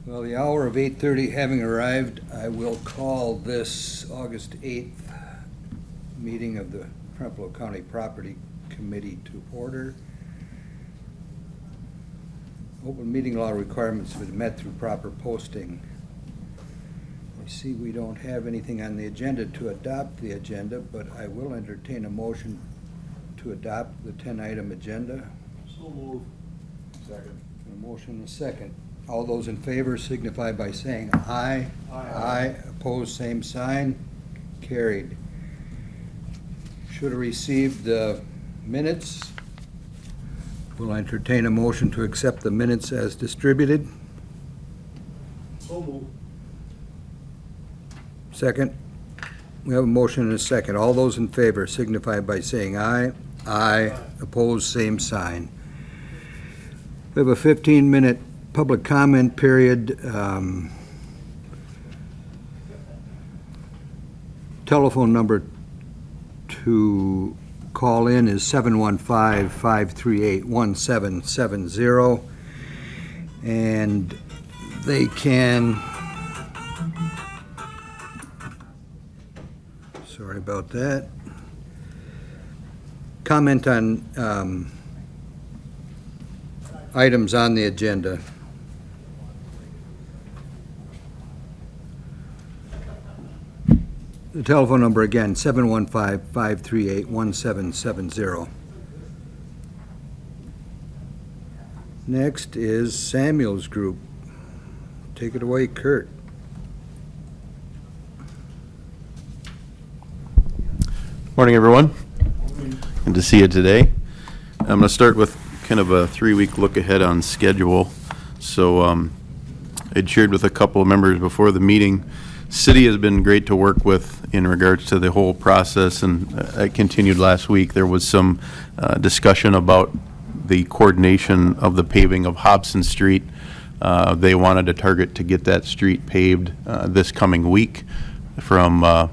Well, the hour of 8:30 having arrived, I will call this August 8th meeting of the Trempealeau County Property Committee to order. Open meeting law requirements have been met through proper posting. I see we don't have anything on the agenda to adopt the agenda, but I will entertain a motion to adopt the 10-item agenda. So moved. Second. A motion and a second. All those in favor signify by saying aye. Aye. Opposed, same sign. Carried. Should have received the minutes. Will entertain a motion to accept the minutes as distributed. So moved. Second. We have a motion and a second. All those in favor signify by saying aye. Aye. Opposed, same sign. We have a 15-minute public comment period. Telephone number to call in is 715-538-1770. And they can, sorry about that, comment on items on the agenda. The telephone number again, 715-538-1770. Next is Samuel's group. Take it away, Kurt. Morning, everyone. Good to see you today. I'm going to start with kind of a 3-week look ahead on schedule. So I'd shared with a couple of members before the meeting. City has been great to work with in regards to the whole process, and I continued last week. There was some discussion about the coordination of the paving of Hobson Street. They wanted a target to get that street paved this coming week from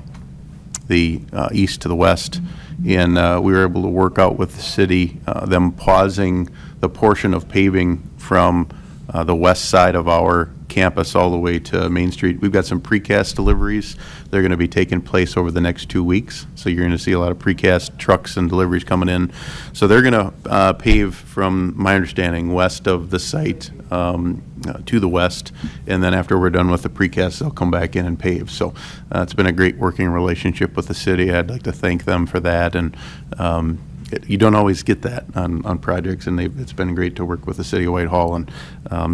the east to the west, and we were able to work out with the city, them pausing the portion of paving from the west side of our campus all the way to Main Street. We've got some precast deliveries. They're going to be taking place over the next 2 weeks. So you're going to see a lot of precast trucks and deliveries coming in. So they're going to pave, from my understanding, west of the site to the west. And then after we're done with the precast, they'll come back in and pave. So it's been a great working relationship with the city. I'd like to thank them for that. And you don't always get that on projects, and it's been great to work with the city of Whitehall. And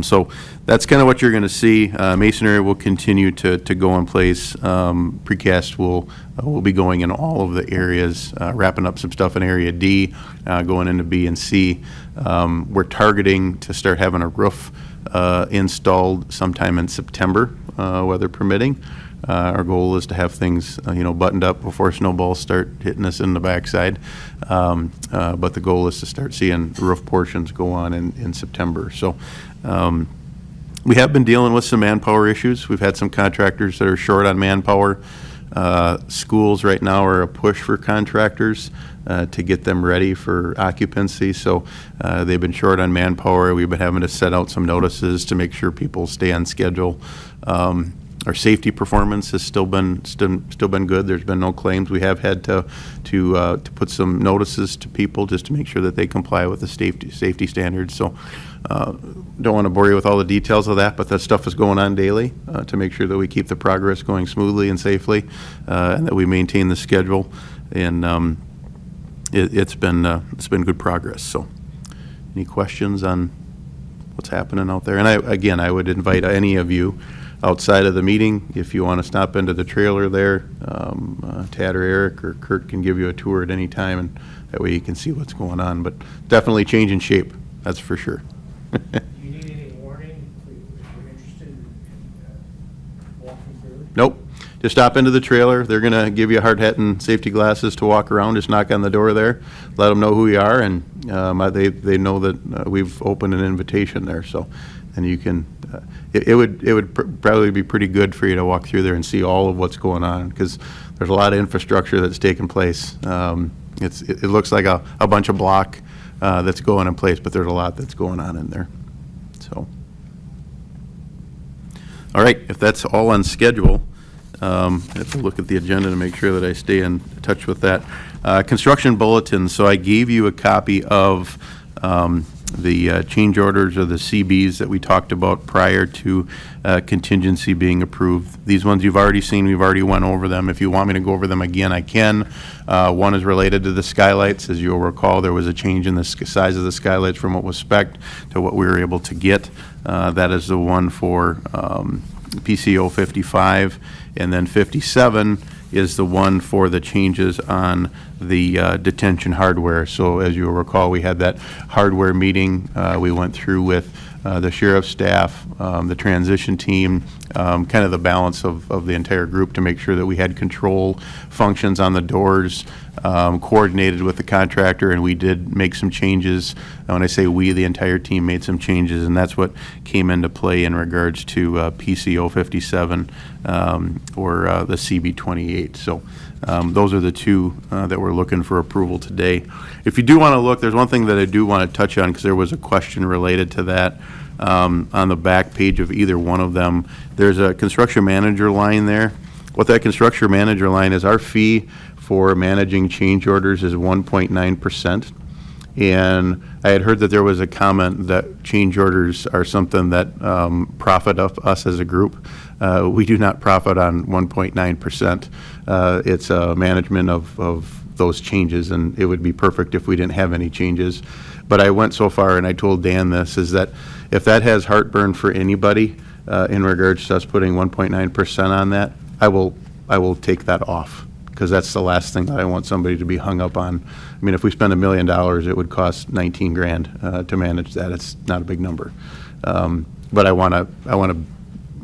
so that's kind of what you're going to see. Masonry will continue to go in place. Precast will be going in all of the areas, wrapping up some stuff in Area D, going into B and C. We're targeting to start having a roof installed sometime in September, weather permitting. Our goal is to have things, buttoned up before snowballs start hitting us in the backside. But the goal is to start seeing roof portions go on in September. So we have been dealing with some manpower issues. We've had some contractors that are short on manpower. Schools right now are a push for contractors to get them ready for occupancy. So they've been short on manpower. We've been having to set out some notices to make sure people stay on schedule. Our safety performance has still been good. There's been no claims. We have had to put some notices to people just to make sure that they comply with the safety standards. So don't want to bore you with all the details of that, but that stuff is going on daily to make sure that we keep the progress going smoothly and safely, and that we maintain the schedule. And it's been good progress. So any questions on what's happening out there? And I would invite any of you outside of the meeting, if you want to stop into the trailer there, Tad or Eric or Kurt can give you a tour at any time, and that way you can see what's going on. But definitely changing shape, that's for sure. Do you need any warning if you're interested in walking through? Nope. Just stop into the trailer. They're going to give you a hard hat and safety glasses to walk around. Just knock on the door there, let them know who you are, and they know that we've opened an invitation there. So, and you can. It would probably be pretty good for you to walk through there and see all of what's going on, because there's a lot of infrastructure that's taking place. It looks like a bunch of block that's going in place, but there's a lot that's going on in there. So All right, if that's all on schedule, I have to look at the agenda to make sure that I stay in touch with that. Construction bulletins, so I gave you a copy of the change orders or the CBs that we talked about prior to contingency being approved. These ones you've already seen, we've already went over them. If you want me to go over them again, I can. One is related to the skylights. As you'll recall, there was a change in the size of the skylights from what was spec'd to what we were able to get. That is the one for PCO 55, and then 57 is the one for the changes on the detention hardware. So as you'll recall, we had that hardware meeting. We went through with the sheriff's staff, the transition team, kind of the balance of the entire group to make sure that we had control functions on the doors, coordinated with the contractor, and we did make some changes. When I say we, the entire team made some changes, and that's what came into play in regards to PCO 57 or the CB 28. So those are the two that we're looking for approval today. If you do want to look, there's one thing that I do want to touch on because there was a question related to that. On the back page of either one of them, there's a construction manager line there. What that construction manager line is, our fee for managing change orders is 1.9%. And I had heard that there was a comment that change orders are something that profit us as a group. We do not profit on 1.9%. It's management of those changes, and it would be perfect if we didn't have any changes. But I went so far, and I told Dan this, is that if that has heartburn for anybody in regards to us putting 1.9% on that, I will take that off, because that's the last thing that I want somebody to be hung up on. I mean, if we spend $1 million, it would cost 19 grand to manage that. It's not a big number. But I want to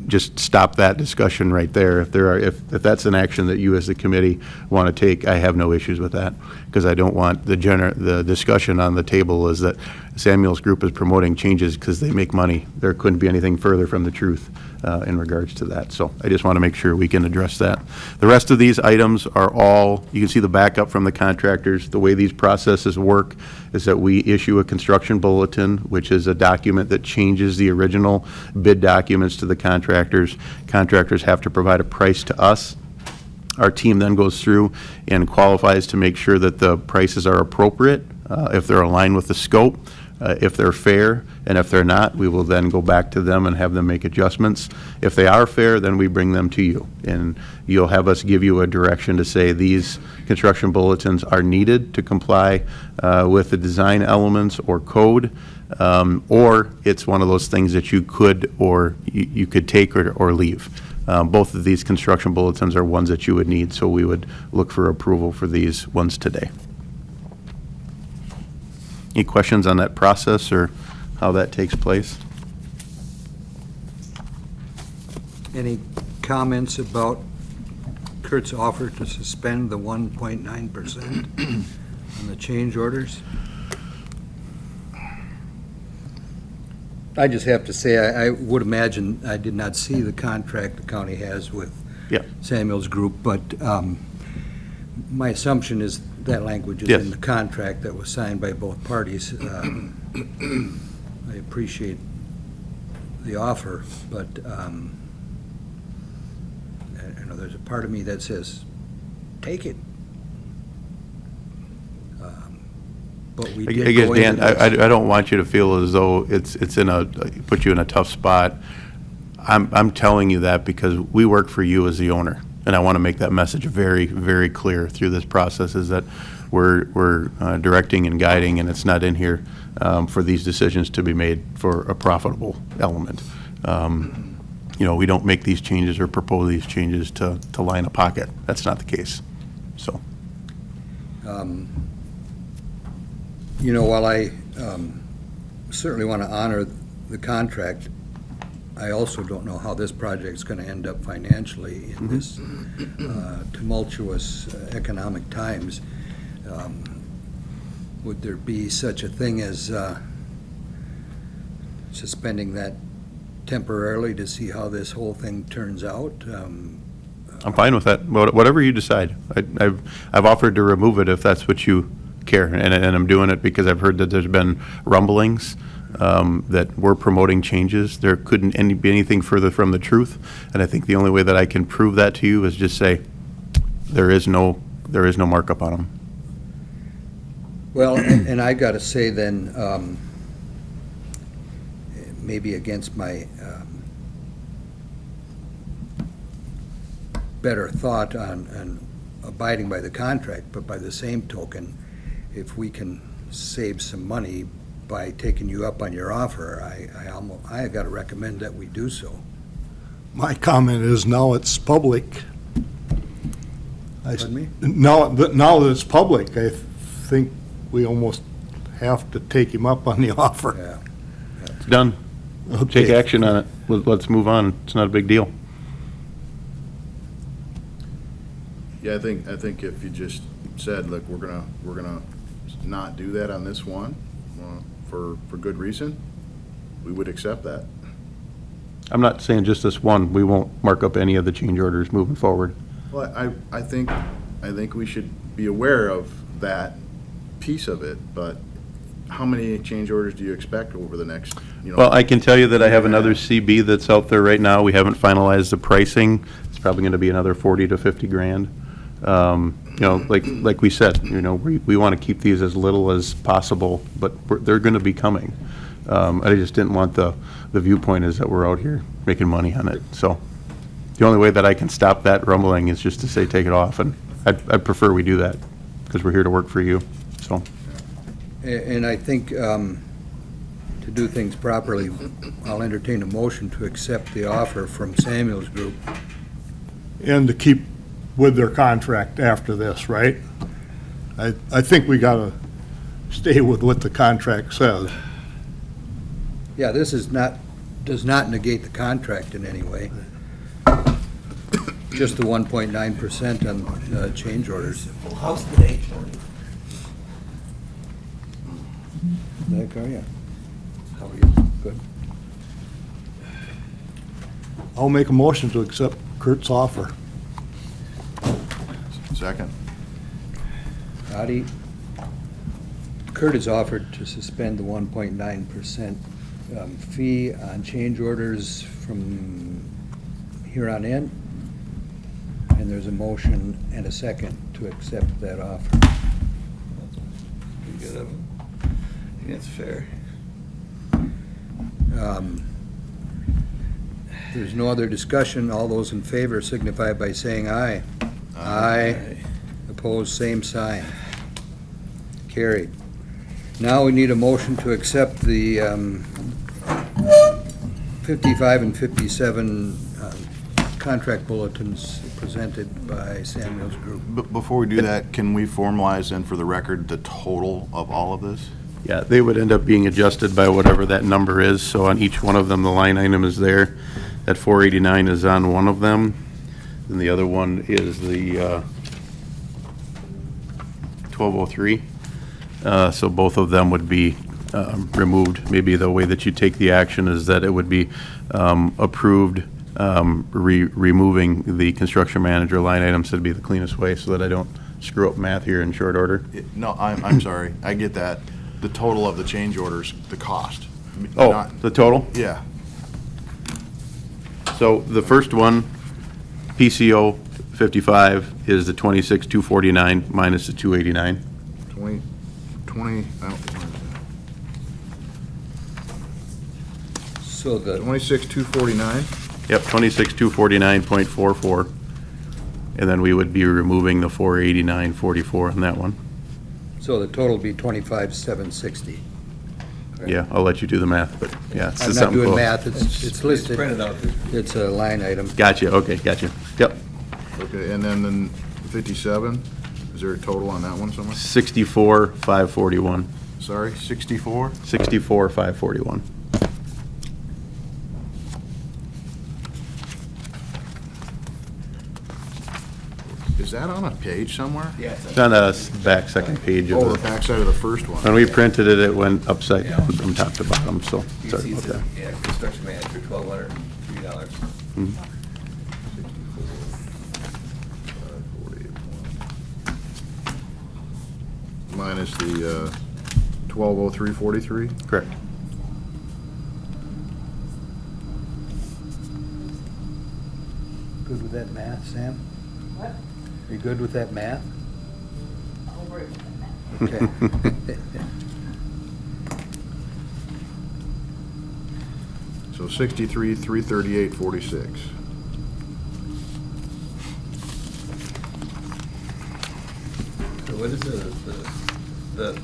just stop that discussion right there. If that's an action that you as the committee want to take, I have no issues with that, because I don't want the discussion on the table is that Samuel's group is promoting changes because they make money. There couldn't be anything further from the truth in regards to that. So I just want to make sure we can address that. The rest of these items are all, you can see the backup from the contractors. The way these processes work is that we issue a construction bulletin, which is a document that changes the original bid documents to the contractors. Contractors have to provide a price to us. Our team then goes through and qualifies to make sure that the prices are appropriate, if they're aligned with the scope, if they're fair, and if they're not, we will then go back to them and have them make adjustments. If they are fair, then we bring them to you, and you'll have us give you a direction to say these construction bulletins are needed to comply with the design elements or code, or it's one of those things that you could or you could take or leave. Both of these construction bulletins are ones that you would need, so we would look for approval for these ones today. Any questions on that process or how that takes place? Any comments about Kurt's offer to suspend the 1.9% on the change orders? I just have to say, I would imagine, I did not see the contract the county has with Samuel's group, but my assumption is that language is in the contract that was signed by both parties. I appreciate the offer, but I know there's a part of me that says, take it. But we did I guess, go Dan, into this. I don't want you to feel as though it's put you in a tough spot. I'm telling you that because we work for you as the owner, and I want to make that message very, very clear through this process, is that we're directing and guiding, and it's not in here for these decisions to be made for a profitable element. We don't make these changes or propose these changes to line a pocket. That's not the case. So. While I certainly want to honor the contract, I also don't know how this project's going to end up financially in this tumultuous economic times. Would there be such a thing as suspending that temporarily to see how this whole thing turns out? I'm fine with that. Whatever you decide. I've offered to remove it if that's what you care, and I'm doing it because I've heard that there's been rumblings that we're promoting changes. There couldn't be anything further from the truth, and I think the only way that I can prove that to you is just say, there is no markup on them. Well, and I gotta say then, maybe against my better thought on abiding by the contract, but by the same token, if we can save some money by taking you up on your offer, I gotta recommend that we do so. My comment is now it's public. Pardon me? Now that it's public, I think we almost have to take him up on the offer. Yeah. Done. Take Okay. action on it. Let's move on. It's not a big deal. Yeah, I think if you just said, look, we're gonna not do that on this one, for good reason, we would accept that. I'm not saying just this one. We won't mark up any of the change orders moving forward. Well, I think we should be aware of that piece of it, but how many change orders do you expect over the next, Well, I can tell you that I have another CB that's out there right now. We haven't finalized the pricing. It's probably going to be another 40 to 50 grand. Like we said, we want to keep these as little as possible, but they're going to be coming. I just didn't want the viewpoint is that we're out here making money on it. So the only way that I can stop that rumbling is just to say, take it off. And I'd prefer we do that because we're here to work for you. So. And I think to do things properly, I'll entertain a motion to accept the offer from Samuel's Group. And to keep with their contract after this, right? I think we gotta stay with what the contract says. Yeah, this does not negate the contract in any way. Just the 1.9% on change orders. Full house today. Nick, are you? How are you? Good. I'll make a motion to accept Kurt's offer. second? Addie, Kurt has offered to suspend the 1.9% fee on change orders from here on in. And there's a motion and a second to accept that offer. Pretty good of him. I think that's fair. There's no other discussion. All those in favor signify by saying aye. Aye. Opposed, same sign. Carried. Now we need a motion to accept the 55 and 57 contract bulletins presented by Samuel's Group. Before we do that, can we formalize then for the record the total of all of this? Yeah, they would end up being adjusted by whatever that number is, so on each one of them, the line item is there. That 489 is on one of them, and the other one is the 1203. So both of them would be removed. Maybe the way that you take the action is that it would be approved, removing the construction manager line items. That'd be the cleanest way, so that I don't screw up math here in short order. No, I'm sorry, I get that. The total of the change orders, the cost. Oh, Not- the total? Yeah, So the first one, PCO 55, is the 26,249 minus the 289. 20, I don't, So the, 26,249? Yep, 26,249.44. And then we would be removing the 489.44 on that one. so the total would be 25,760. Yeah, I'll let you do the math, but yeah. it's I'm not something doing close. math, it's listed. Printed out. It's a line item. Gotcha, okay, gotcha. Yep, Okay, and then 57, is there a total on that one somewhere? 64,541. Sorry, 64? 64,541. Is that on a page somewhere? Yeah, It's on the back second page of Oh, the the, backside of the first one. when we printed it, it went upside down from top to bottom, so You sorry see about it that. says, yeah, construction manager, $1,203. Mhm. Minus the 1203.43? Correct. Good with that math, Sam? What? Are you good with that math? I'll worry about that. Okay. So 63, 338, 46. So what is the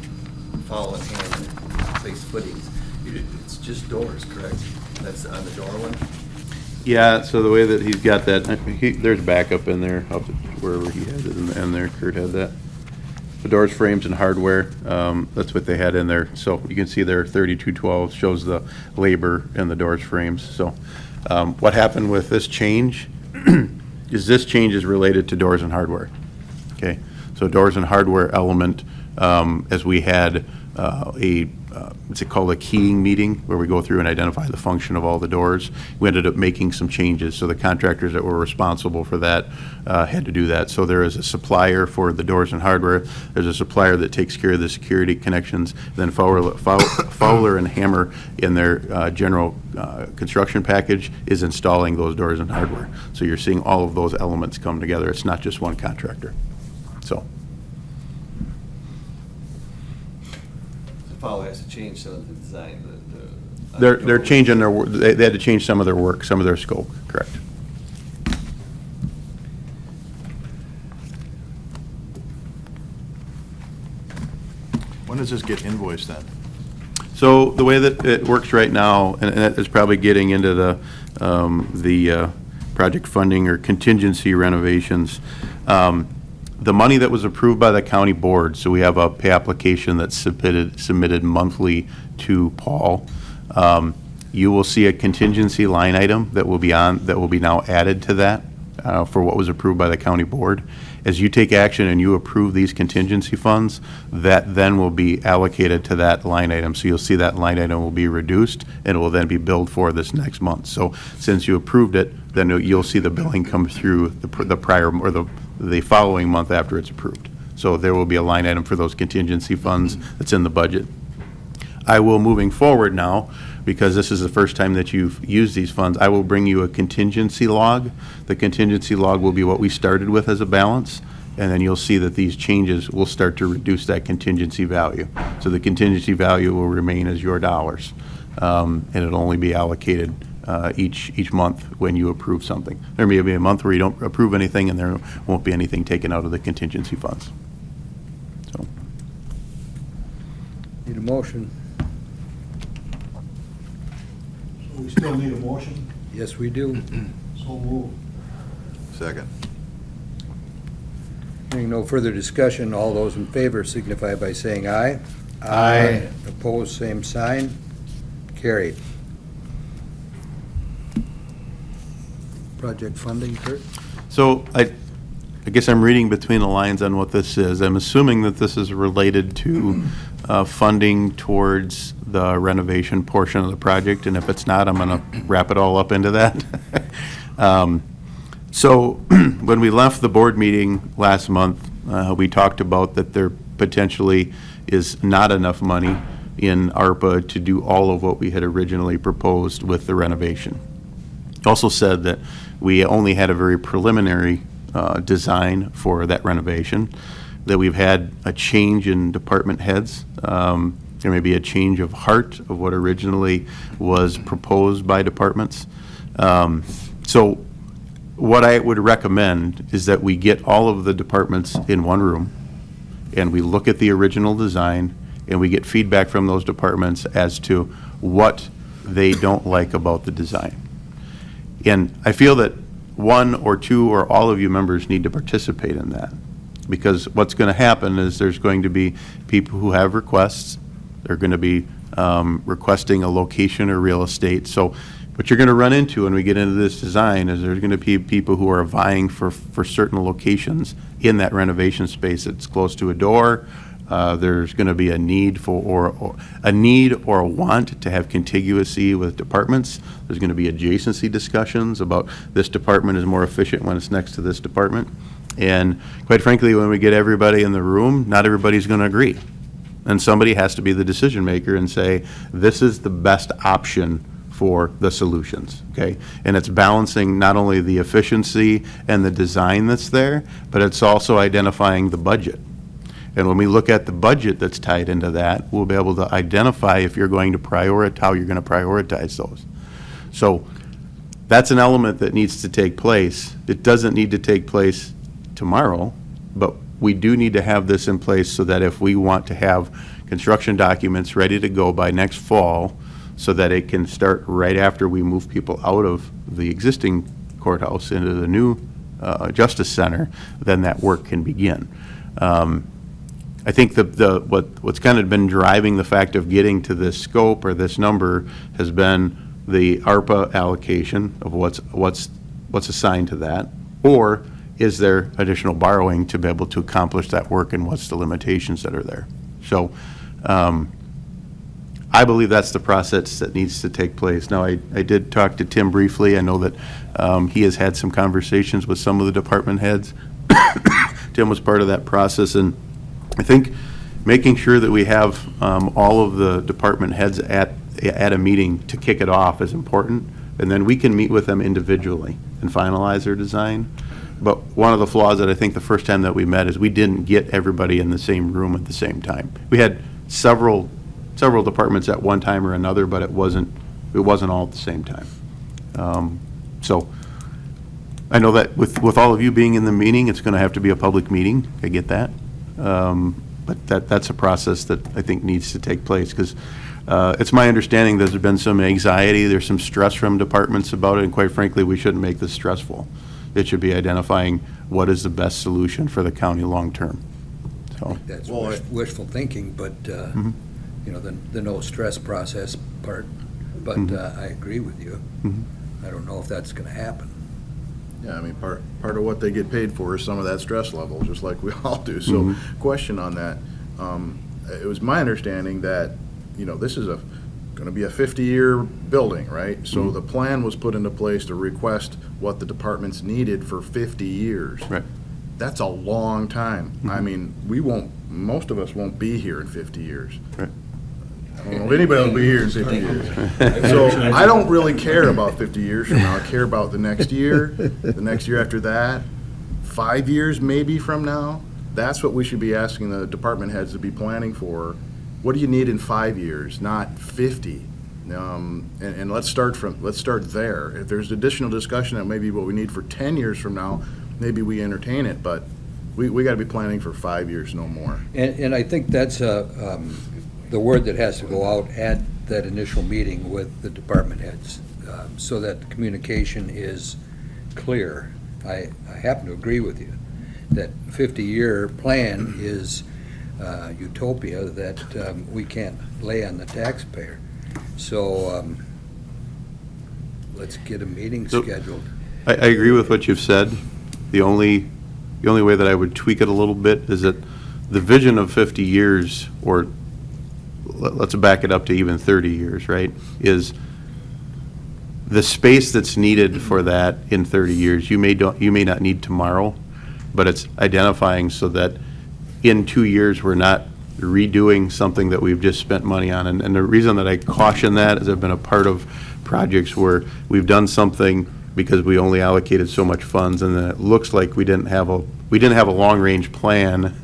following hand, face footings? It's just doors, correct? That's on the door one? Yeah, so the way that he's got that, there's backup in there, up to wherever he had it in there, Kurt had that. The doors, frames, and hardware, that's what they had in there. So you can see there, 3212 shows the labor and the doors, frames. So what happened with this change is this change is related to doors and hardware. Okay, so doors and hardware element, as we had what's it called, a keying meeting, where we go through and identify the function of all the doors. We ended up making some changes, so the contractors that were responsible for that had to do that. So there is a supplier for the doors and hardware. There's a supplier that takes care of the security connections. Then Fowler and Hammer, in their general construction package, is installing those doors and hardware. So you're seeing all of those elements come together. It's not just one contractor. So. Fowler has to change some of the design, They're changing their, they had to change some of their work, some of their scope, correct. When does this get invoiced then? So the way that it works right now, and that is probably getting into the project funding or contingency renovations, the money that was approved by the county board, so we have a pay application that's submitted monthly to Paul. You will see a contingency line item that will be now added to that for what was approved by the county board. As you take action and you approve these contingency funds, that then will be allocated to that line item. So you'll see that line item will be reduced, and it will then be billed for this next month. So since you approved it, then you'll see the billing come through the prior, or the following month after it's approved. So there will be a line item for those contingency funds that's in the budget. I will, moving forward now, because this is the first time that you've used these funds, I will bring you a contingency log. The contingency log will be what we started with as a balance, and then you'll see that these changes will start to reduce that contingency value. So the contingency value will remain as your dollars, and it'll only be allocated each month when you approve something. There may be a month where you don't approve anything, and there won't be anything taken out of the contingency funds. So. Need a motion? We still need a motion, Yes, we do. so move. Second. Hearing no further discussion, all those in favor signify by saying aye. Aye. Opposed, same sign. Carried. Project funding, Kurt? So I guess I'm reading between the lines on what this is. I'm assuming that this is related to funding towards the renovation portion of the project, and if it's not, I'm going to wrap it all up into that. So when we left the board meeting last month, we talked about that there potentially is not enough money in ARPA to do all of what we had originally proposed with the renovation. Also said that we only had a very preliminary design for that renovation, that we've had a change in department heads. There may be a change of heart of what originally was proposed by departments. So what I would recommend is that we get all of the departments in one room, and we look at the original design, and we get feedback from those departments as to what they don't like about the design. And I feel that one or two or all of you members need to participate in that, because what's going to happen is there's going to be people who have requests. They're going to be requesting a location or real estate. So what you're going to run into when we get into this design is there's going to be people who are vying for certain locations in that renovation space that's close to a door. There's going to be a need or a want to have contiguity with departments. There's going to be adjacency discussions about this department is more efficient when it's next to this department. And quite frankly, when we get everybody in the room, not everybody's going to agree. And somebody has to be the decision maker and say, this is the best option for the solutions, okay? And it's balancing not only the efficiency and the design that's there, but it's also identifying the budget. And when we look at the budget that's tied into that, we'll be able to identify if you're going to prioritize, how you're going to prioritize those. So that's an element that needs to take place. It doesn't need to take place tomorrow, but we do need to have this in place so that if we want to have construction documents ready to go by next fall, so that it can start right after we move people out of the existing courthouse into the new Justice Center, then that work can begin. I think what's kind of been driving the fact of getting to this scope or this number has been the ARPA allocation of what's assigned to that, or is there additional borrowing to be able to accomplish that work, and what's the limitations that are there? So I believe that's the process that needs to take place. Now, I did talk to Tim briefly. I know that he has had some conversations with some of the department heads. Tim was part of that process, and I think making sure that we have all of the department heads at a meeting to kick it off is important, and then we can meet with them individually and finalize their design. But one of the flaws that I think the first time that we met is we didn't get everybody in the same room at the same time. We had several departments at one time or another, but it wasn't all at the same time. So I know that with all of you being in the meeting, it's going to have to be a public meeting. I get that. But that's a process that I think needs to take place, because it's my understanding there's been some anxiety, there's some stress from departments about it, and quite frankly, we shouldn't make this stressful. It should be identifying what is the best solution for the county long-term. So, That's wishful thinking, but, you know, the no stress process part, but I agree with you. I don't know if that's going to happen. Yeah, I mean, part of what they get paid for is some of that stress level, just like we all do. So, question on that. It was my understanding that, you know, this is going to be a 50-year building, right? So the plan was put into place to request what the departments needed for 50 years. right. That's a long time. I mean, most of us won't be here in 50 years. Right. I don't know if anybody will be here in 50 years. So I don't really care about 50 years from now. I care about the next year, the next year after that, 5 years maybe from now. That's what we should be asking the department heads to be planning for. What do you need in 5 years, not 50? And let's start there. If there's additional discussion that maybe what we need for 10 years from now, maybe we entertain it, but we got to be planning for 5 years, no more. And I think that's the word that has to go out at that initial meeting with the department heads, so that the communication is clear. I happen to agree with you that 50-year plan is utopia that we can't lay on the taxpayer. So let's get a meeting scheduled. I agree with what you've said. The only way that I would tweak it a little bit is that the vision of 50 years, or let's back it up to even 30 years, right, is the space that's needed for that in 30 years. You may not need tomorrow, but it's identifying so that in 2 years we're not redoing something that we've just spent money on. And the reason that I caution that is I've been a part of projects where we've done something because we only allocated so much funds, and then it looks like we didn't have a long-range plan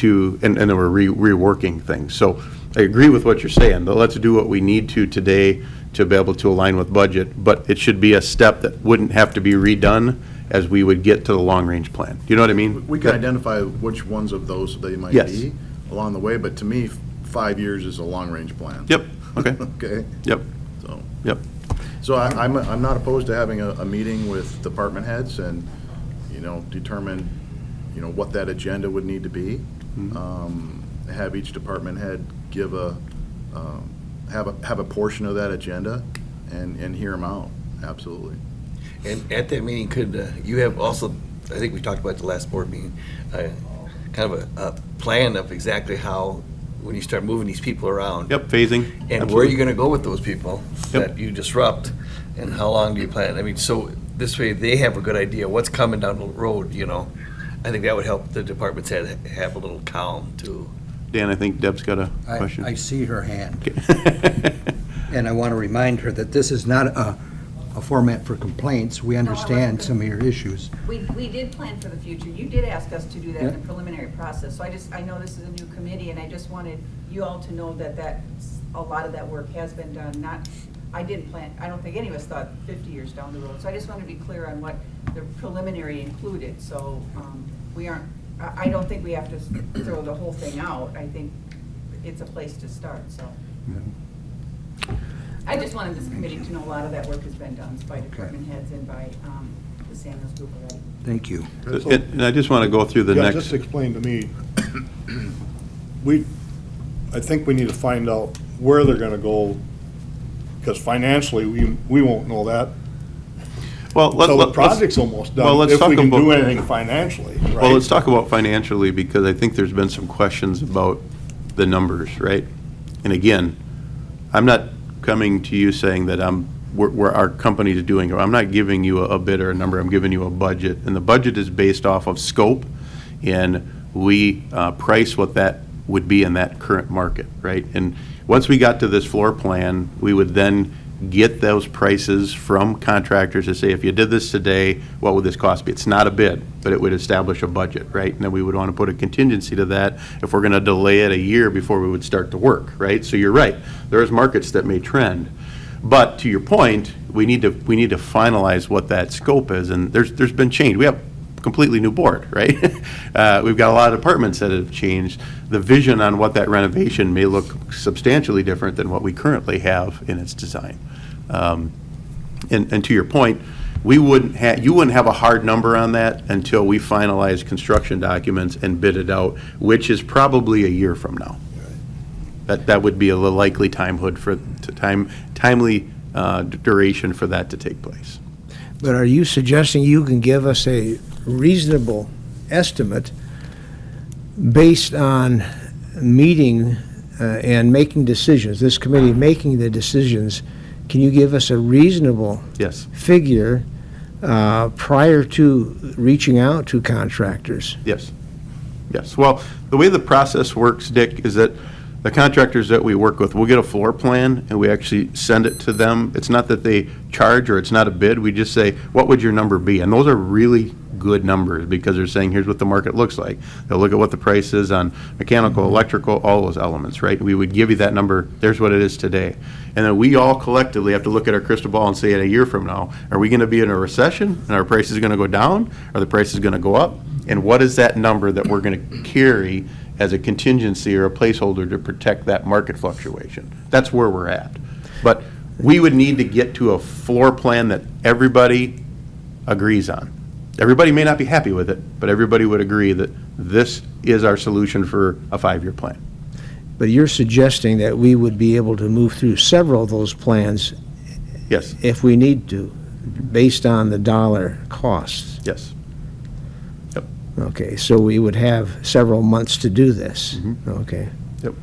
and then we're reworking things. So I agree with what you're saying. Let's do what we need to today to be able to align with budget, but it should be a step that wouldn't have to be redone as we would get to the long-range plan. Do you know what I mean? We can identify which ones of those they might Yes. be along the way, but to me, 5 years is a long-range plan. Yep, okay, Okay, yep, so. yep. So I'm not opposed to having a meeting with department heads and, you know, determine, you know, what that agenda would need to be. Have each department head give have a portion of that agenda and hear them out, absolutely. And at that meeting, could you have also, I think we talked about the last board meeting, kind of a plan of exactly how, when you start moving these people around. Yep, phasing. And where are Absolutely. you going to go with those people Yep. that you disrupt, and how long do you plan? I mean, so this way they have a good idea what's coming down the road, you know. I think that would help the departments have a little calm too. Dan, I think Deb's got a question. I see her hand. And I want to remind her that this is not a format for complaints. We understand some of your issues. We did plan for the future. You did ask us to do that in the Yeah. preliminary process. So I know this is a new committee, and I just wanted you all to know that a lot of that work has been done. I didn't plan, I don't think any of us thought 50 years down the road. So I just want to be clear on what the preliminary included. So we aren't, I don't think we have to throw the whole thing out. I think it's a place to start, so. I just wanted this committee to know a lot of that work has been done by department heads and by the Samuels group already. Thank you. And I just want to go through the Yeah, next. just explain to me, I think we need to find out where they're gonna go, because financially, we won't know that Well, until the project's almost well, done, let's if talk we can do about- anything financially, right? Well, let's talk about financially, because I think there's been some questions about the numbers, right? And again, I'm not coming to you saying that we're our company is doing it. I'm not giving you a bid or a number, I'm giving you a budget. And the budget is based off of scope, and we price what that would be in that current market, right? And once we got to this floor plan, we would then get those prices from contractors to say, if you did this today, what would this cost be? It's not a bid, but it would establish a budget, right? And then we would want to put a contingency to that if we're going to delay it a year before we would start to work, right? So you're right, there's markets that may trend. But to your point, we need to finalize what that scope is, and there's been change. We have a completely new board, right? We've got a lot of departments that have changed. The vision on what that renovation may look substantially different than what we currently have in its design. And to your point, you wouldn't have a hard number on that until we finalize construction documents and bid it out, which is probably a year from now. That would be a likely timely duration for that to take place. But are you suggesting you can give us a reasonable estimate based on meeting and making decisions, this committee making the decisions? Can you give us a reasonable Yes. figure prior to reaching out to contractors? Yes. Yes. Well, the way the process works, Dick, is that the contractors that we work with, we'll get a floor plan and we actually send it to them. It's not that they charge or it's not a bid. We just say, what would your number be? And those are really good numbers because they're saying, here's what the market looks like. They'll look at what the price is on mechanical, electrical, all those elements, right? We would give you that number. There's what it is today. And then we all collectively have to look at our crystal ball and say, a year from now, are we going to be in a recession and our price is going to go down? Are the prices going to go up? And what is that number that we're going to carry as a contingency or a placeholder to protect that market fluctuation? That's where we're at. But we would need to get to a floor plan that everybody agrees on. Everybody may not be happy with it, but everybody would agree that this is our solution for a 5-year plan. But you're suggesting that we would be able to move through several of those plans Yes, if we need to, based on the dollar costs. yes. Yep, Okay, so we would have several months to do this. Mhm. Okay. yep.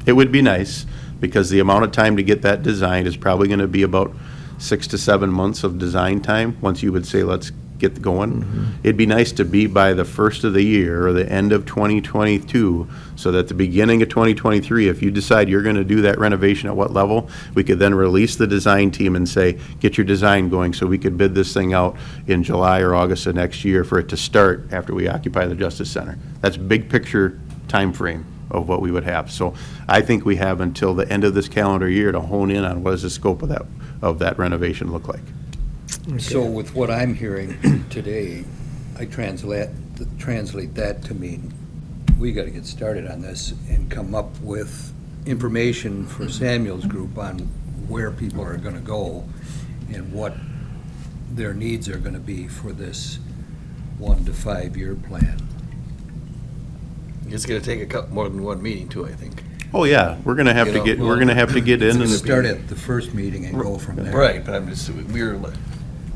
It would be nice, because the amount of time to get that designed is probably going to be about 6 to 7 months of design time, once you would say, let's get going. It'd be nice to be by the first of the year or the end of 2022, so that at the beginning of 2023, if you decide you're going to do that renovation at what level, we could then release the design team and say, get your design going, so we could bid this thing out in July or August of next year for it to start after we occupy the Justice Center. That's big picture time frame of what we would have. So I think we have until the end of this calendar year to hone in on what does the scope of that renovation look like. So with what I'm hearing today, I translate that to mean we got to get started on this and come up with information for Samuel's group on where people are going to go and what their needs are going to be for this 1 to 5 year plan. It's gonna take more than one meeting too, I think. Oh, yeah, we're gonna have You to know, get, we're gonna have to get in Let's and, start at the first meeting and go from there. Right, but we were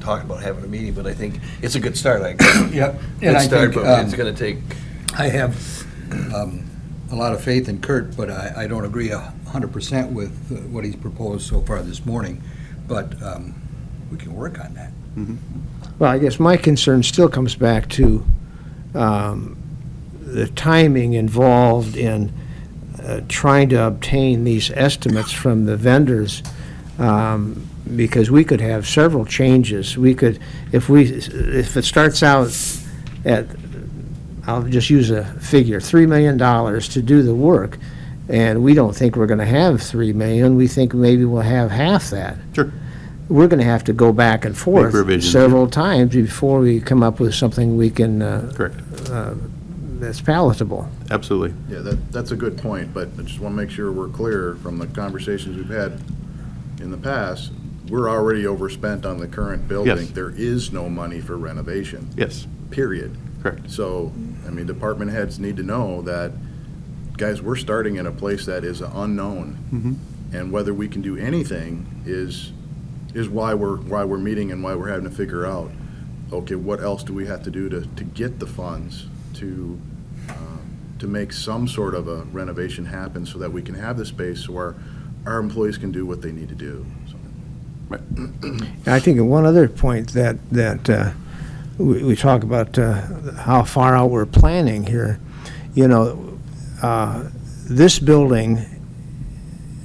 talking about having a meeting, but I think it's a good start, I agree. Yep. And Good I start, think, but it's gonna take, I have a lot of faith in Kurt, but I don't agree 100% with what he's proposed so far this morning. But we can work on that. Well, I guess my concern still comes back to the timing involved in trying to obtain these estimates from the vendors, because we could have several changes. We could, if it starts out at, I'll just use a figure, $3 million to do the work, and we don't think we're gonna have 3 million, we think maybe we'll have half that. Sure. We're gonna have to go back and forth revisions, several times before we come up with something we can, Correct. that's palatable. Absolutely. Yeah, that's a good point, but I just want to make sure we're clear from the conversations we've had in the past. We're already overspent on the current building. Yes. There is no money for renovation, Yes, period. correct. So, I mean, department heads need to know that, guys, we're starting in a place that is unknown. Mhm. And whether we can do anything is why we're meeting and why we're having to figure out, okay, what else do we have to do to get the funds to make some sort of a renovation happen so that we can have the space where our employees can do what they need to do. So, Right. I think one other point that we talk about how far out we're planning here. You know, this building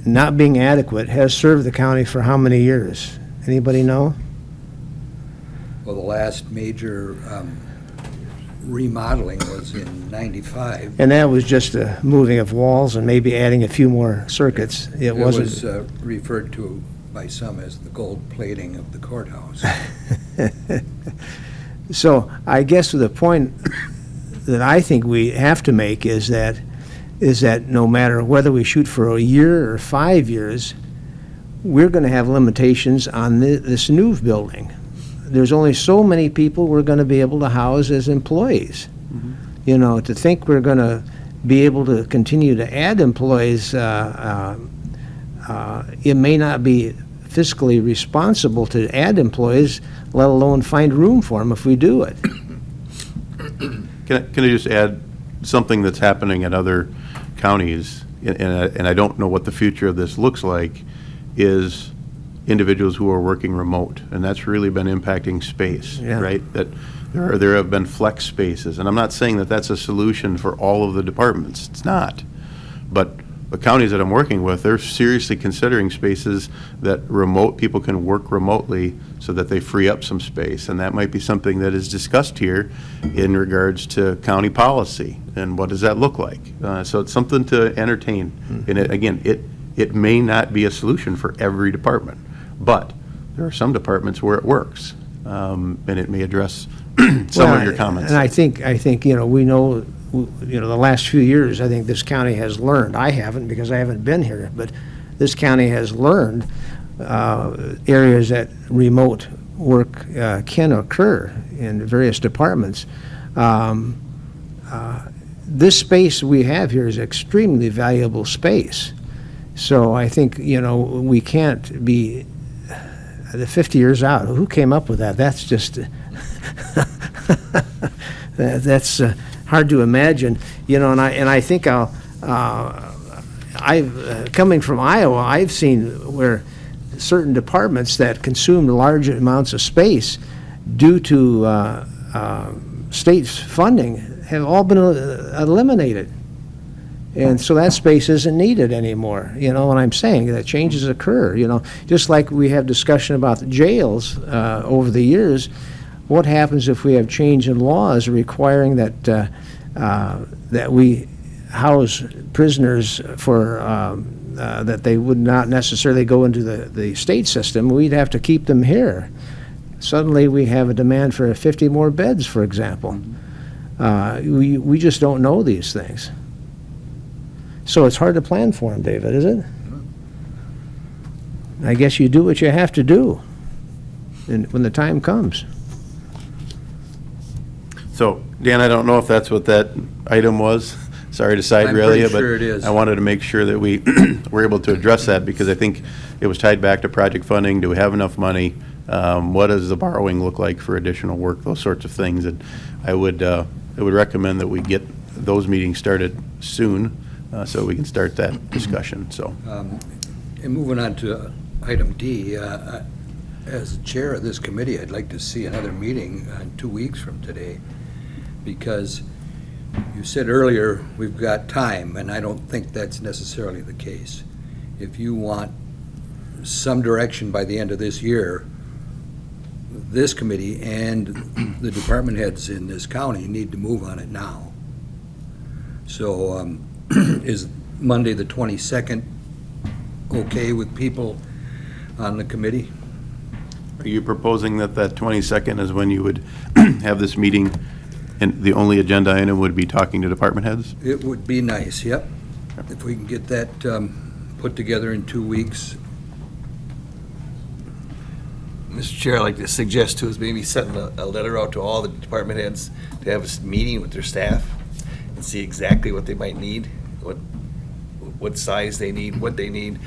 not being adequate has served the county for how many years? Anybody know? Well, the last major remodeling was in '95. And that was just a moving of walls and maybe adding a few more circuits. It was wasn't. referred to by some as the gold plating of the courthouse. So I guess the point that I think we have to make is that no matter whether we shoot for a year or 5 years, we're going to have limitations on this new building. There's only so many people we're going to be able to house as employees. You know, to think we're going to be able to continue to add employees, it may not be fiscally responsible to add employees, let alone find room for them if we do it. Can I just add something that's happening at other counties, and I don't know what the future of this looks like, is individuals who are working remote, and that's really been impacting space, Yeah. right? That there have been flex spaces, and I'm not saying that that's a solution for all of the departments. It's not. But the counties that I'm working with, they're seriously considering spaces that remote people can work remotely so that they free up some space. And that might be something that is discussed here in regards to county policy. And what does that look like? So it's something to entertain. And it may not be a solution for every department, but there are some departments where it works. And it may address some of your comments. And I think, you know, we know, you know, the last few years, I think this county has learned, I haven't because I haven't been here, but this county has learned areas that remote work can occur in various departments. This space we have here is extremely valuable space. So I think, you know, we can't be the 50 years out. Who came up with that? That's just, that's hard to imagine, you know, and I think coming from Iowa, I've seen where certain departments that consumed large amounts of space due to state funding have all been eliminated. And so that space isn't needed anymore, you know what I'm saying? That changes occur, you know. Just like we have discussion about the jails over the years, what happens if we have change in laws requiring that that we house prisoners for that they would not necessarily go into the state system? We'd have to keep them here. Suddenly we have a demand for 50 more beds, for example. We just don't know these things. So it's hard to plan for them, David, is it? I guess you do what you have to do and when the time comes. So, Dan, I don't know if that's what that item was. Sorry to side I'm rail pretty you, but sure it is. I wanted to make sure that we were able to address that because I think it was tied back to project funding. Do we have enough money? What does the borrowing look like for additional work? Those sorts of things. And I would recommend that we get those meetings started soon so we can start that discussion. So, And moving on to item D, as chair of this committee, I'd like to see another meeting 2 weeks from today, because You said earlier, we've got time, and I don't think that's necessarily the case. If you want some direction by the end of this year, this committee and the department heads in this county need to move on it now. So is Monday, the 22nd, okay with people on the committee? Are you proposing that that 22nd is when you would have this meeting, and the only agenda item would be talking to department heads? It would be nice, yep. If we can get that put together in 2 weeks. Mr. Chair, I'd like to suggest too is maybe sending a letter out to all the department heads to have a meeting with their staff and see exactly what they might need, what size they need, what they need,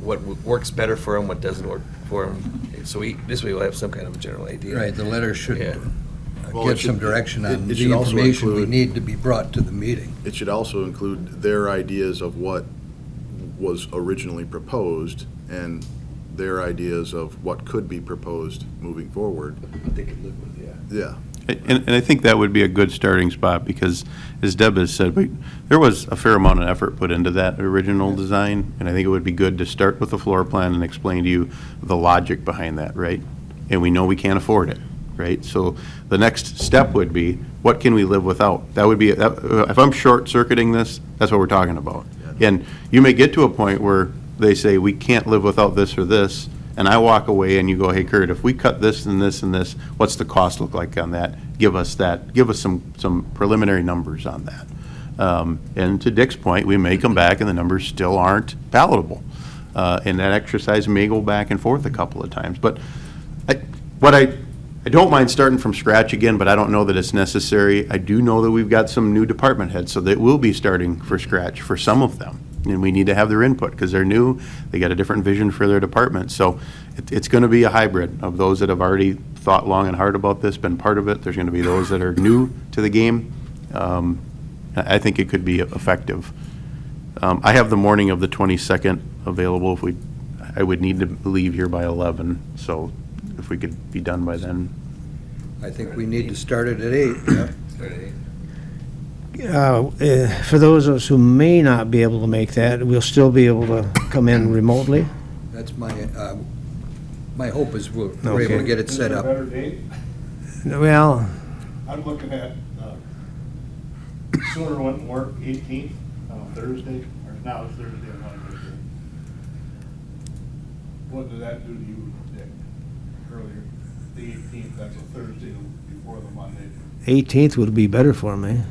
what works better for them, what doesn't work for them. So this way we'll have some kind of a general idea. Right, the letter should Yeah. Well, give it some should- direction on it the should also information we include- need to be brought to the meeting. It should also include their ideas of what was originally proposed and their ideas of what could be proposed moving forward. What they could live with, yeah. Yeah. And I think that would be a good starting spot, because, as Deb has said, there was a fair amount of effort put into that original design, and I think it would be good to start with the floor plan and explain to you the logic behind that, right? And we know we can't afford it, right? So the next step would be, what can we live without? That would be, if I'm short-circuiting this, that's what we're talking about. And you may get to a point where they say, we can't live without this or this, and I walk away and you go, hey, Kurt, if we cut this and this and this, what's the cost look like on that? Give us that, give us some preliminary numbers on that. And to Dick's point, we may come back and the numbers still aren't palatable. And that exercise may go back and forth a couple of times. But I don't mind starting from scratch again, but I don't know that it's necessary. I do know that we've got some new department heads, so that we'll be starting for scratch for some of them. And we need to have their input, because they're new, they got a different vision for their department. So it's going to be a hybrid of those that have already thought long and hard about this, been part of it. There's going to be those that are new to the game. I think it could be effective. I have the morning of the 22nd available. I would need to leave here by 11, so if we could be done by then. I think we need to start it at 8. Yep. For those of us who may not be able to make that, we'll still be able to come in remotely? That's my hope is we're able Okay. to get it set up. Better date? Well, I'm looking at, sooner wouldn't work, 18th, Thursday, or now it's Thursday, I'm not Thursday. What did that do to you, Dick, earlier? The 18th, that's a Thursday before the Monday. 18th would be better for me.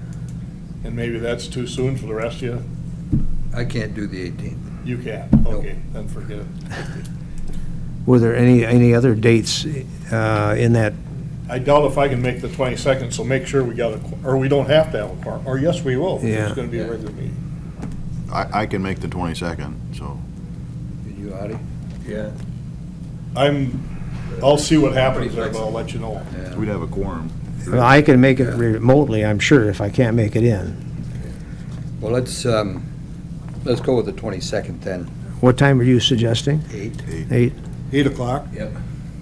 And maybe that's too soon for the rest of you? I can't do the 18th. You can't, Nope. okay, then forget it. Were there any other dates in that? I doubt if I can make the 22nd, so make sure we got or we don't have to have a quorum, or yes, we will. Yeah. It's gonna be a regular meeting. I can make the 22nd, so. Can you, Audie? Yeah. I'll see what happens there, but I'll let you know. Yeah. We'd have a quorum. Well, I can make it remotely, I'm sure, if I can't make it in. Well, let's go with the 22nd then. What time are you suggesting? 8. 8? 8 o'clock? Yep.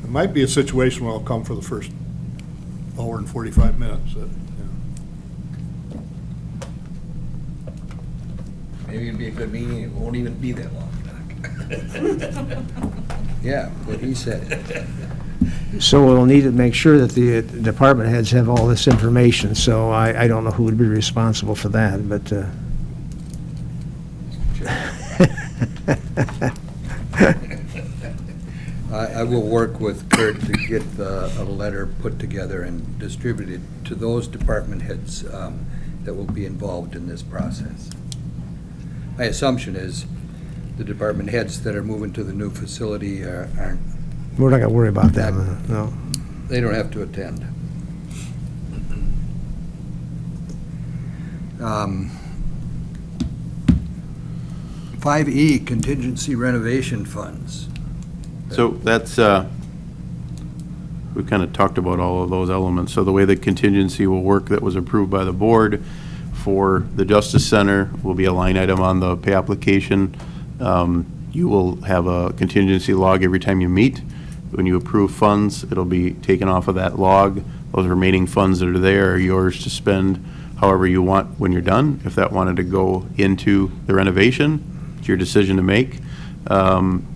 It might be a situation where I'll come for the first hour and 45 minutes. Maybe it'll be a good meeting, it won't even be that long. Yeah, what he said. So we'll need to make sure that the department heads have all this information, so I don't know who would be responsible for that, but, I will work with Kurt to get a letter put together and distributed to those department heads that will be involved in this process. My assumption is the department heads that are moving to the new facility aren't, we're not gonna worry about that, no. they don't have to attend. 5E, contingency renovation funds. So that's, we kind of talked about all of those elements. So the way the contingency will work that was approved by the board for the Justice Center will be a line item on the pay application. You will have a contingency log every time you meet. When you approve funds, it'll be taken off of that log. Those remaining funds that are there are yours to spend however you want when you're done. If that wanted to go into the renovation, it's your decision to make.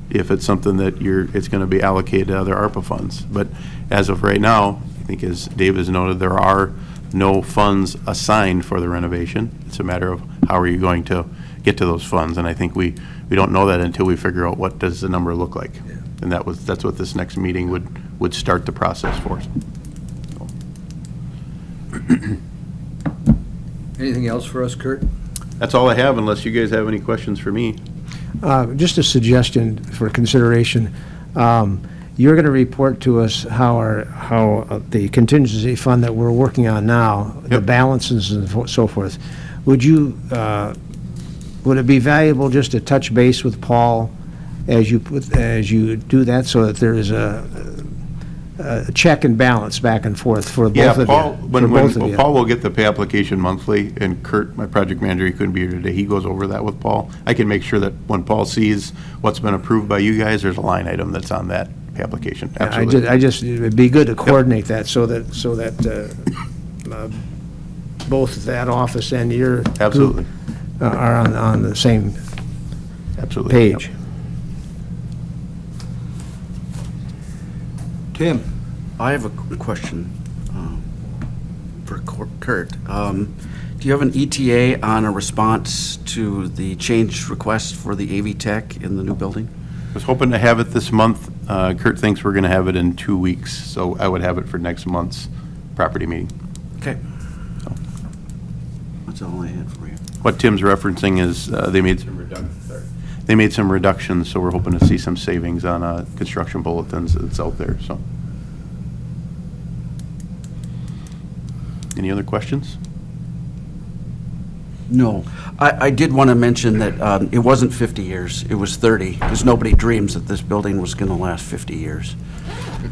If it's something that it's going to be allocated to other ARPA funds. But as of right now, I think as Dave has noted, there are no funds assigned for the renovation. It's a matter of how are you going to get to those funds, and I think we don't know that until we figure out what does the number look like. Yeah. And that's what this next meeting would start the process for us. Anything else for us, Kurt? That's all I have, unless you guys have any questions for me. Just a suggestion for consideration. You're going to report to us how the contingency fund that we're working on now, the Yep. balances and so forth. Would it be valuable just to touch base with Paul as you do that, so that there is a check and balance back and forth for both of you? Paul, for both of you. Paul will get the pay application monthly, and Kurt, my project manager, he couldn't be here today. He goes over that with Paul. I can make sure that when Paul sees what's been approved by you guys, there's a line item that's on that pay application. Absolutely. It'd be good to coordinate that so that both that office and your Absolutely. group are on the same Absolutely. page. Tim? I have a question for Kurt. Do you have an ETA on a response to the change request for the AV Tech in the new building? I was hoping to have it this month. Kurt thinks we're going to have it in 2 weeks, so I would have it for next month's property meeting. Okay. That's all I had for you. What Tim's referencing is they made some reductions, so we're hoping to see some savings on construction bulletins that's out there, so. Any other questions? No. I did want to mention that it wasn't 50 years, it was 30, because nobody dreams that this building was going to last 50 years.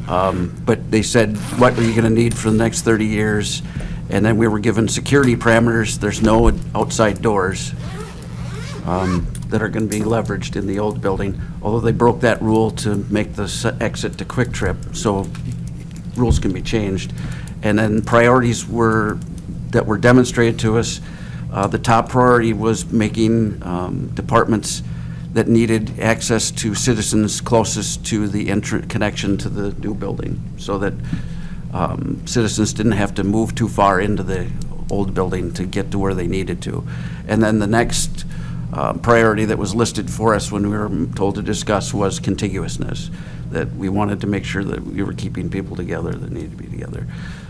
But they said, what are you going to need for the next 30 years? And then we were given security parameters. There's no outside doors that are going to be leveraged in the old building, although they broke that rule to make the exit to Quick Trip, so rules can be changed. And then priorities that were demonstrated to us. The top priority was making departments that needed access to citizens closest to the connection to the new building, so that citizens didn't have to move too far into the old building to get to where they needed to. And then the next priority that was listed for us when we were told to discuss was contiguousness, that we wanted to make sure that we were keeping people together that needed to be together.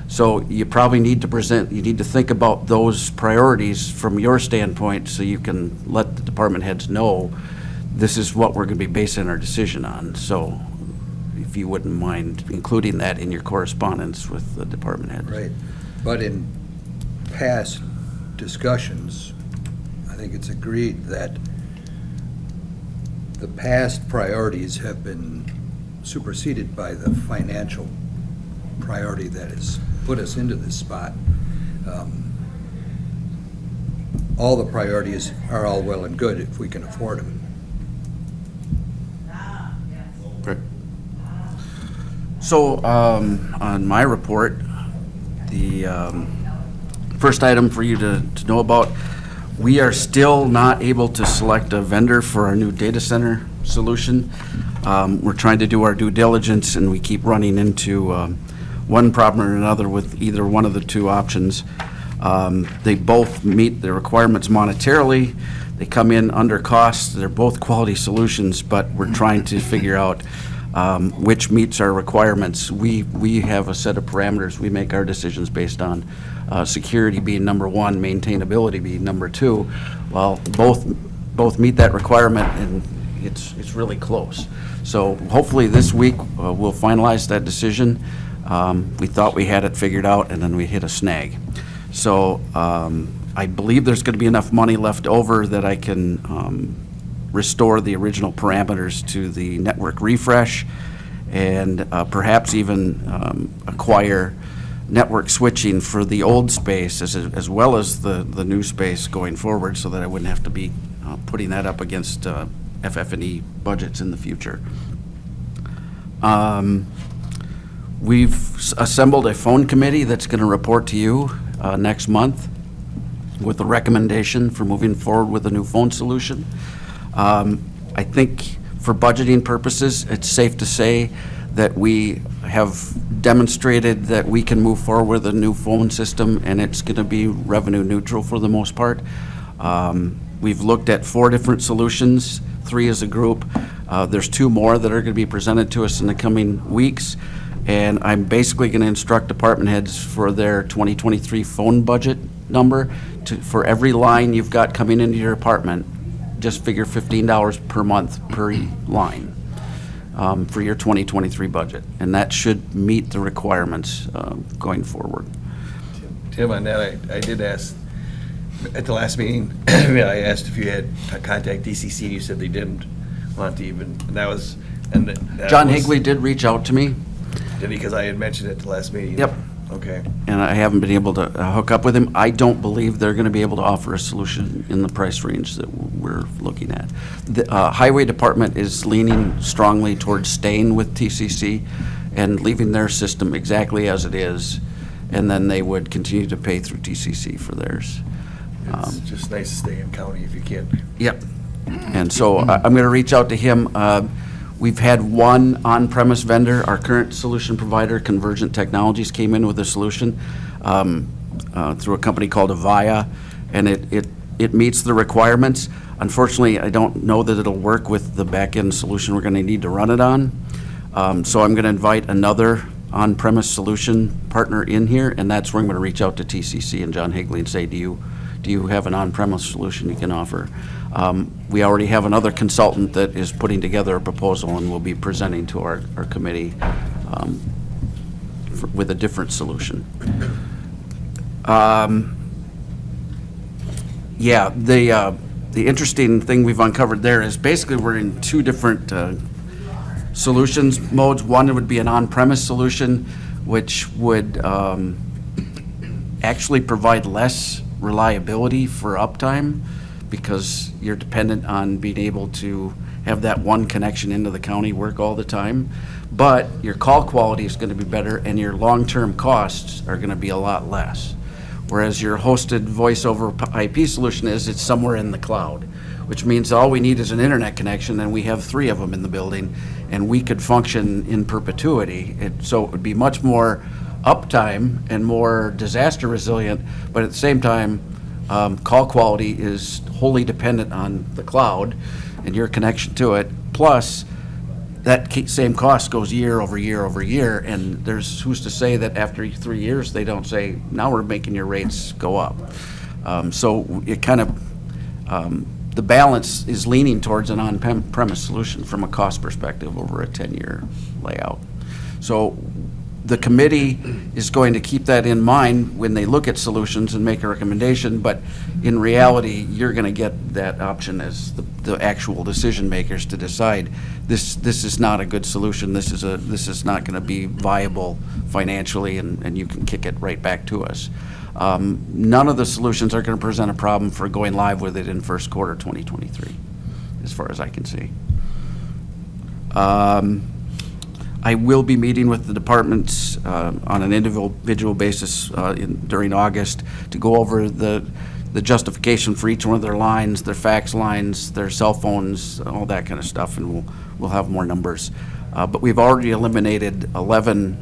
So you probably need to think about those priorities from your standpoint, so you can let the department heads know this is what we're going to be basing our decision on. So if you wouldn't mind including that in your correspondence with the department heads. Right. But in past discussions, I think it's agreed that the past priorities have been superseded by the financial priority that has put us into this spot. All the priorities are all well and good if we can afford them. Right. So on my report, the first item for you to know about, we are still not able to select a vendor for our new data center solution. We're trying to do our due diligence, and we keep running into one problem or another with either one of the two options. They both meet the requirements monetarily. They come in under cost. They're both quality solutions, but we're trying to figure out which meets our requirements. We have a set of parameters we make our decisions based on. Security being number one, maintainability being number two. Well, both meet that requirement, and it's really close. So hopefully this week we'll finalize that decision. We thought we had it figured out, and then we hit a snag. So I believe there's going to be enough money left over that I can restore the original parameters to the network refresh, and perhaps even acquire network switching for the old space as well as the new space going forward, so that I wouldn't have to be putting that up against FF&E budgets in the future. We've assembled a phone committee that's going to report to you next month. with a recommendation for moving forward with a new phone solution. I think for budgeting purposes, it's safe to say that we have demonstrated that we can move forward with a new phone system, and it's going to be revenue neutral for the most part. We've looked at 4 different solutions, 3 as a group. There's 2 more that are going to be presented to us in the coming weeks, and I'm basically going to instruct department heads for their 2023 phone budget number for every line you've got coming into your department, just figure $15 per month per line for your 2023 budget, and that should meet the requirements going forward. Tim, on that, I did ask, at the last meeting, I asked if you had contact DCC, and you said they didn't want to even, and that was, and that John was- Higley did reach out to me. Did he? Because I had mentioned it at the last meeting. Yep. Okay. And I haven't been able to hook up with him. I don't believe they're going to be able to offer a solution in the price range that we're looking at. The Highway Department is leaning strongly towards staying with TCC and leaving their system exactly as it is, and then they would continue to pay through TCC for theirs. It's just nice to stay in county if you can. Yep. And so I'm going to reach out to him. We've had one on-premise vendor, our current solution provider, Convergent Technologies, came in with a solution through a company called Avaya, and it meets the requirements. Unfortunately, I don't know that it'll work with the back-end solution we're going to need to run it on. So I'm going to invite another on-premise solution partner in here, and that's where I'm going to reach out to TCC and John Higley and say, do you have an on-premise solution you can offer? We already have another consultant that is putting together a proposal and will be presenting to our committee with a different solution. Yeah, the interesting thing we've uncovered there is basically we're in 2 different solutions modes. One would be an on-premise solution, which would actually provide less reliability for uptime because you're dependent on being able to have that one connection into the county work all the time. But your call quality is going to be better and your long-term costs are going to be a lot less. Whereas your hosted voice over IP solution it's somewhere in the cloud, which means all we need is an internet connection, and we have 3 of them in the building, and we could function in perpetuity. So it would be much more uptime and more disaster resilient, but at the same time, call quality is wholly dependent on the cloud and your connection to it. Plus, that same cost goes year over year over year, and there's who's to say that after 3 years they don't say, now we're making your rates go up. So it kind of, the balance is leaning towards an on-premise solution from a cost perspective over a 10-year layout. So the committee is going to keep that in mind when they look at solutions and make a recommendation, but in reality, you're going to get that option as the actual decision makers to decide this is not a good solution, this is not going to be viable financially, and you can kick it right back to us. None of the solutions are going to present a problem for going live with it in first quarter 2023, as far as I can see. I will be meeting with the departments on an individual basis during August to go over the justification for each one of their lines, their fax lines, their cell phones, all that kind of stuff, and we'll have more numbers. But we've already eliminated 11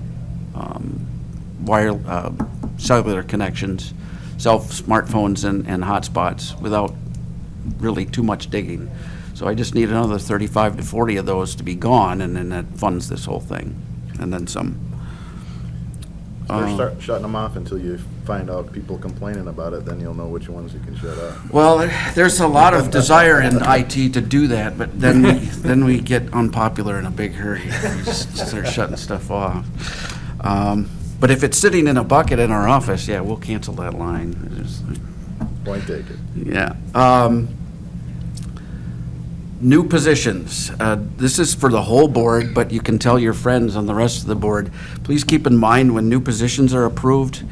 cellular connections, smartphones and hotspots without really too much digging. So I just need another 35 to 40 of those to be gone, and then that funds this whole thing, and then some. Start shutting them off until you find out people complaining about it, then you'll know which ones you can shut off. Well, there's a lot of desire in IT to do that, but then we get unpopular in a big hurry. We just start shutting stuff off. But if it's sitting in a bucket in our office, yeah, we'll cancel that line. Point taken. Yeah. New positions. This is for the whole board, but you can tell your friends on the rest of the board. Please keep in mind when new positions are approved,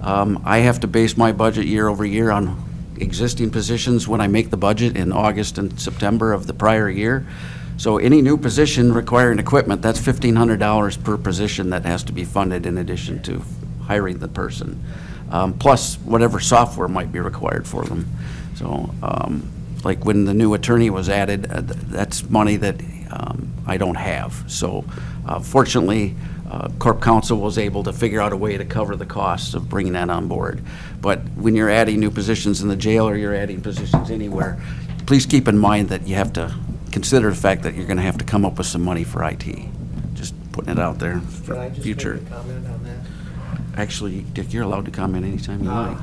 I have to base my budget year over year on existing positions when I make the budget in August and September of the prior year. So any new position requiring equipment, that's $1,500 per position that has to be funded in addition to hiring the person. plus whatever software might be required for them. So, like when the new attorney was added, that's money that I don't have. So fortunately, Corp Counsel was able to figure out a way to cover the costs of bringing that on board. But when you're adding new positions in the jail or you're adding positions anywhere, please keep in mind that you have to consider the fact that you're going to have to come up with some money for IT. Just putting it out there for Can I just future. make a comment on that? Actually, Dick, you're allowed to comment anytime you like.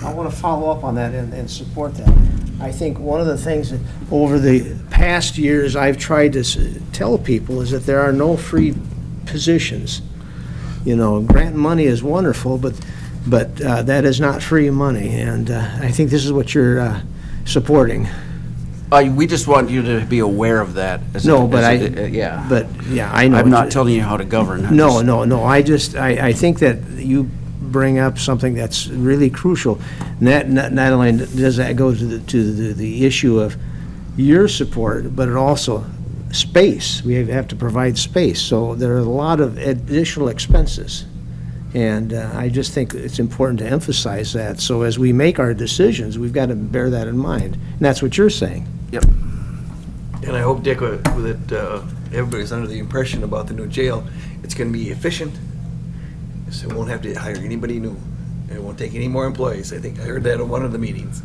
I want to follow up on that and support that. I think one of the things that over the past years I've tried to tell people is that there are no free positions. You know, grant money is wonderful, but that is not free money, and I think this is what you're supporting. We just want you to be aware of that. No, but yeah. But, yeah, I know. I'm what not you- telling you how to govern. I'm No, just- no, I think that you bring up something that's really crucial. And that not only does that go to the issue of your support, but it also space. We have to provide space. So there are a lot of additional expenses. And I just think it's important to emphasize that. So as we make our decisions, we've got to bear that in mind. And that's what you're saying. Yep. And I hope, Dick, that everybody's under the impression about the new jail, it's going to be efficient, so we won't have to hire anybody new. It won't take any more employees. I think I heard that at one of the meetings.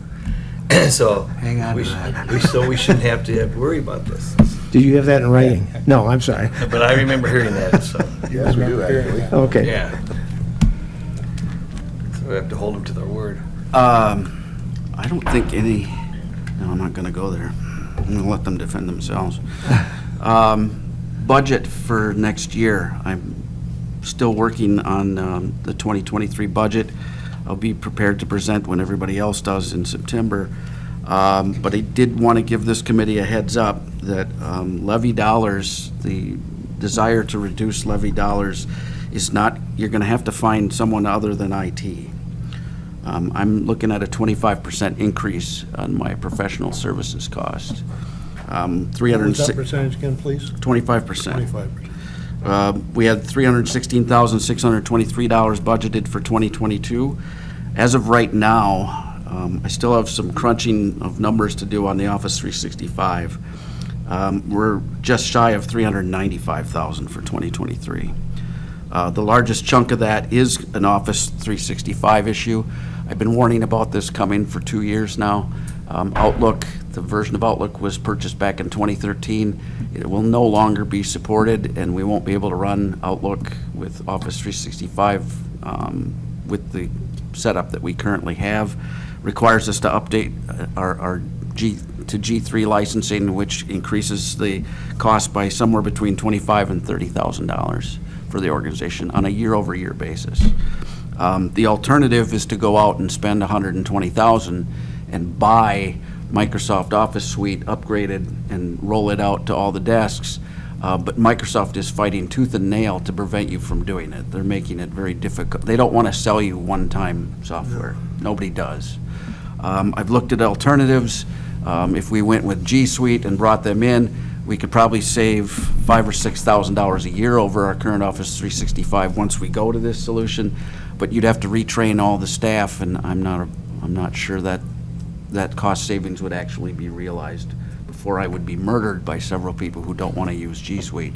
So Hang on we to sh- that. we shouldn't have to worry about this. Do you have that in writing? No, I'm sorry. But I remember hearing that, so, Yes, we do, actually. Okay. yeah. So we have to hold them to their word. I don't think any, no, I'm not going to go there. I'm going to let them defend themselves. Budget for next year. I'm still working on the 2023 budget. I'll be prepared to present when everybody else does in September. But I did want to give this committee a heads up that levy dollars, the desire to reduce levy dollars is not, you're going to have to find someone other than IT. I'm looking at a 25% increase on my professional services cost. What was that 306 percentage again, please? 25%. 25%. We had $316,623 budgeted for 2022. As of right now, I still have some crunching of numbers to do on the Office 365. We're just shy of $395,000 for 2023. The largest chunk of that is an Office 365 issue. I've been warning about this coming for 2 years now. Outlook, the version of Outlook was purchased back in 2013. It will no longer be supported, and we won't be able to run Outlook with Office 365 with the setup that we currently have. Requires us to update our G3 licensing, which increases the cost by somewhere between $25,000 and $30,000 for the organization on a year-over-year basis. The alternative is to go out and spend $120,000 and buy Microsoft Office Suite upgraded and roll it out to all the desks. But Microsoft is fighting tooth and nail to prevent you from doing it. They're making it very difficult. They don't want to sell you one-time software. Nobody does. I've looked at alternatives. If we went with G Suite and brought them in, we could probably save $5,000 or $6,000 a year over our current Office 365 once we go to this solution. But you'd have to retrain all the staff, and I'm not sure that cost savings would actually be realized before I would be murdered by several people who don't want to use G Suite.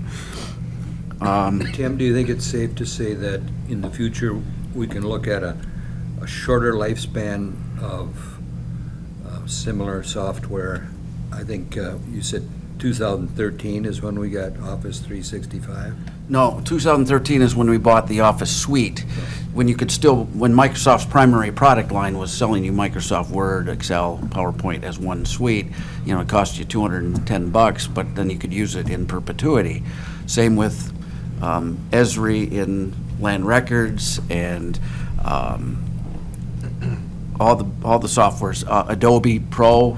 Tim, do you think it's safe to say that in the future, we can look at a shorter lifespan of similar software? I think you said 2013 is when we got Office 365. No, 2013 is when we bought the Office Suite, when Microsoft's primary product line was selling you Microsoft Word, Excel, PowerPoint as one suite. You know, it cost you $210, but then you could use it in perpetuity. Same with Esri in land records and all the softwares. Adobe Pro,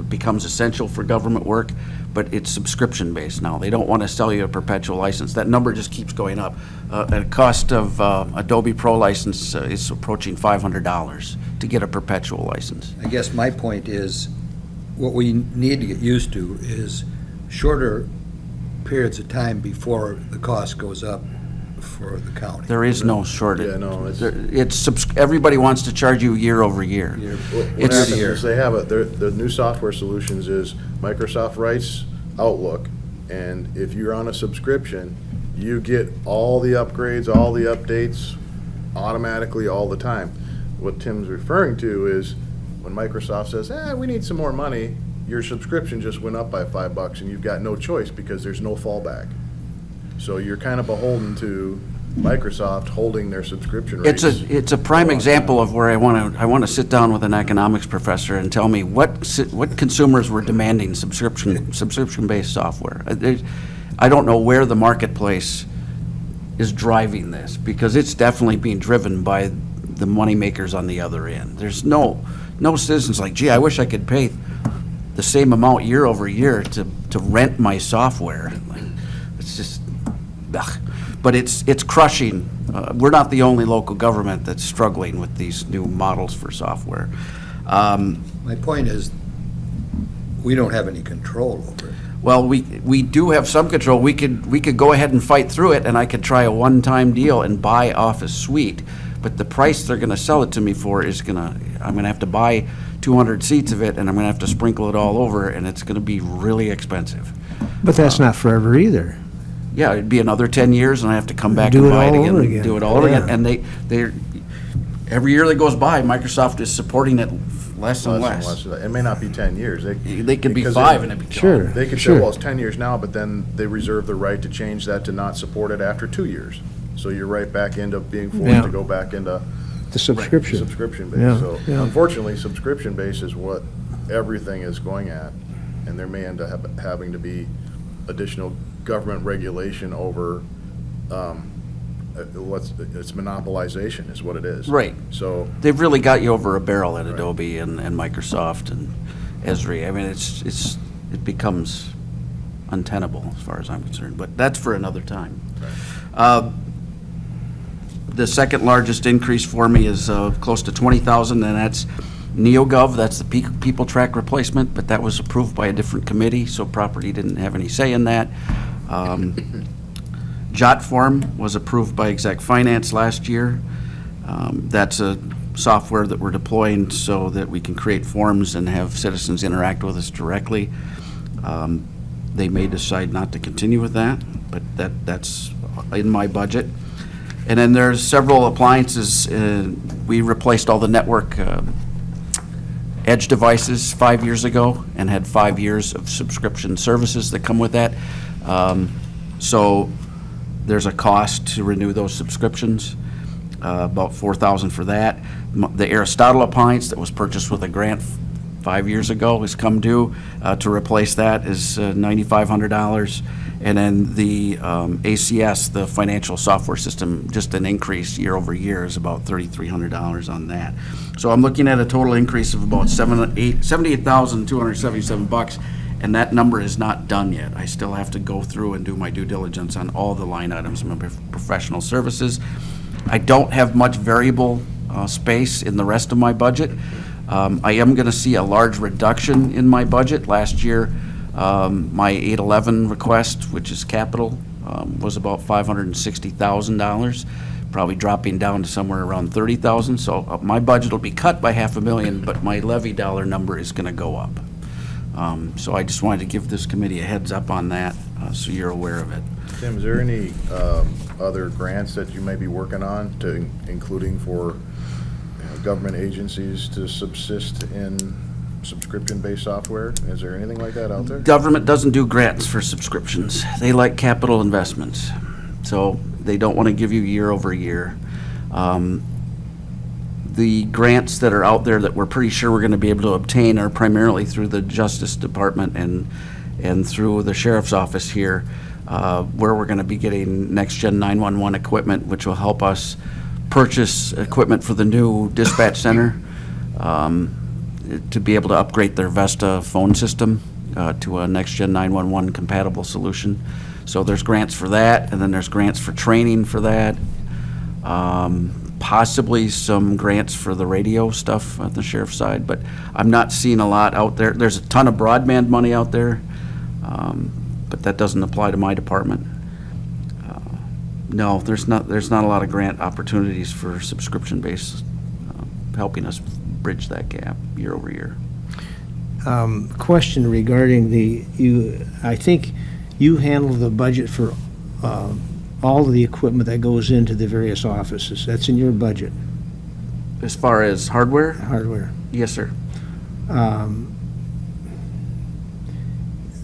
becomes essential for government work, but it's subscription-based now. They don't want to sell you a perpetual license. That number just keeps going up. The cost of Adobe Pro license is approaching $500 to get a perpetual license. I guess my point is, what we need to get used to is shorter periods of time before the cost goes up for the county. There is no shortage. Yeah, no, it's- Everybody wants to charge you year over year. What It's- happens is they have the new software solutions is Microsoft writes Outlook, and if you're on a subscription, you get all the upgrades, all the updates automatically all the time. What Tim's referring to is when Microsoft says, we need some more money, your subscription just went up by $5 and you've got no choice because there's no fallback. So you're kind of beholden to Microsoft holding their subscription rates. It's a prime example of where I want to sit down with an economics professor and tell me what consumers were demanding subscription-based software. I don't know where the marketplace is driving this, because it's definitely being driven by the moneymakers on the other end. There's no citizens like, gee, I wish I could pay the same amount year over year to rent my software. Like, it's just, ugh. But it's crushing. We're not the only local government that's struggling with these new models for software. My point is, we don't have any control over it. Well, we do have some control. We could go ahead and fight through it, and I could try a one-time deal and buy Office Suite. But the price they're going to sell it to me for is I'm going to have to buy 200 seats of it, and I'm going to have to sprinkle it all over, and it's going to be really expentive. But that's not forever either. Yeah, it'd be another 10 years, and I have to come back Do and it buy it all again. over again. Do it all over Yeah. again. And they're every year that goes by, Microsoft is supporting it less and less. It may not be 10 years. They could be because 5 and it'd be Sure. gone. They could say, Sure. well, it's 10 years now, but then they reserve the right to change that to not support it after 2 years. So you're right back into being forced Yeah. to go back into The subscription. subscription Yeah, base. So yeah. unfortunately, subscription base is what everything is going at, and there may end up having to be additional government regulation over, it's monopolization is what it is. Right. So, They've really got you over a barrel at Adobe and Microsoft and Esri. I mean, it becomes untenable as far as I'm concerned, but that's for another time. The second largest increase for me is close to 20,000, and that's NeoGov. That's the people track replacement, but that was approved by a different committee, so property didn't have any say in that. JotForm was approved by Exec Finance last year. That's a software that we're deploying so that we can create forms and have citizens interact with us directly. They may decide not to continue with that, but that's in my budget. And then there's several appliances. We replaced all the network edge devices 5 years ago and had 5 years of subscription services that come with that. So there's a cost to renew those subscriptions, about $4,000 for that. The Aristotle appliance that was purchased with a grant 5 years ago has come due. To replace that is $9,500. And then the ACS, the financial software system, just an increase year over year is about $3,300 on that. So I'm looking at a total increase of about $78,277, and that number is not done yet. I still have to go through and do my due diligence on all the line items in my professional services. I don't have much variable space in the rest of my budget. I am going to see a large reduction in my budget. Last year, my 811 request, which is capital, was about $560,000, probably dropping down to somewhere around $30,000. So my budget will be cut by $500,000, but my levy dollar number is going to go up. So I just wanted to give this committee a heads up on that, so you're aware of it. Tim, is there any other grants that you may be working on, including for government agencies to subsist in subscription-based software? Is there anything like that out there? Government doesn't do grants for subscriptions. They like capital investments. So they don't want to give you year over year. The grants that are out there that we're pretty sure we're going to be able to obtain are primarily through the Justice Department and through the Sheriff's Office here, where we're going to be getting next-gen 911 equipment, which will help us purchase equipment for the new dispatch center, to be able to upgrade their Vesta phone system to a next-gen 911 compatible solution. So there's grants for that, and then there's grants for training for that. Possibly some grants for the radio stuff on the sheriff's side, but I'm not seeing a lot out there. There's a ton of broadband money out there, but that doesn't apply to my department. No, there's not a lot of grant opportunities for subscription-based, helping us bridge that gap year over year. Question regarding I think you handle the budget for all of the equipment that goes into the various offices. That's in your budget, As far as hardware? hardware. Yes, sir.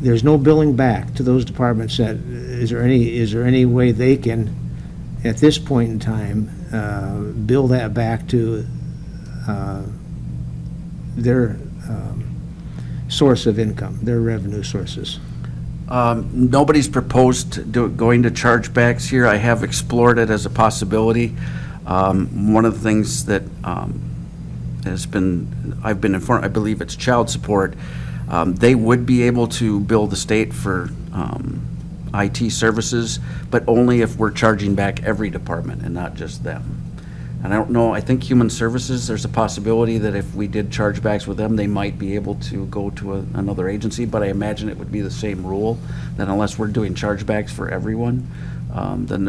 There's no billing back to those departments is there any way they can, at this point in time, bill that back to their source of income, their revenue sources? Nobody's proposed going to chargebacks here. I have explored it as a possibility. One of the things that I've been informed, I believe it's child support, they would be able to bill the state for IT services, but only if we're charging back every department and not just them. And I don't know, I think Human Services, there's a possibility that if we did chargebacks with them, they might be able to go to another agency, but I imagine it would be the same rule, that unless we're doing chargebacks for everyone, then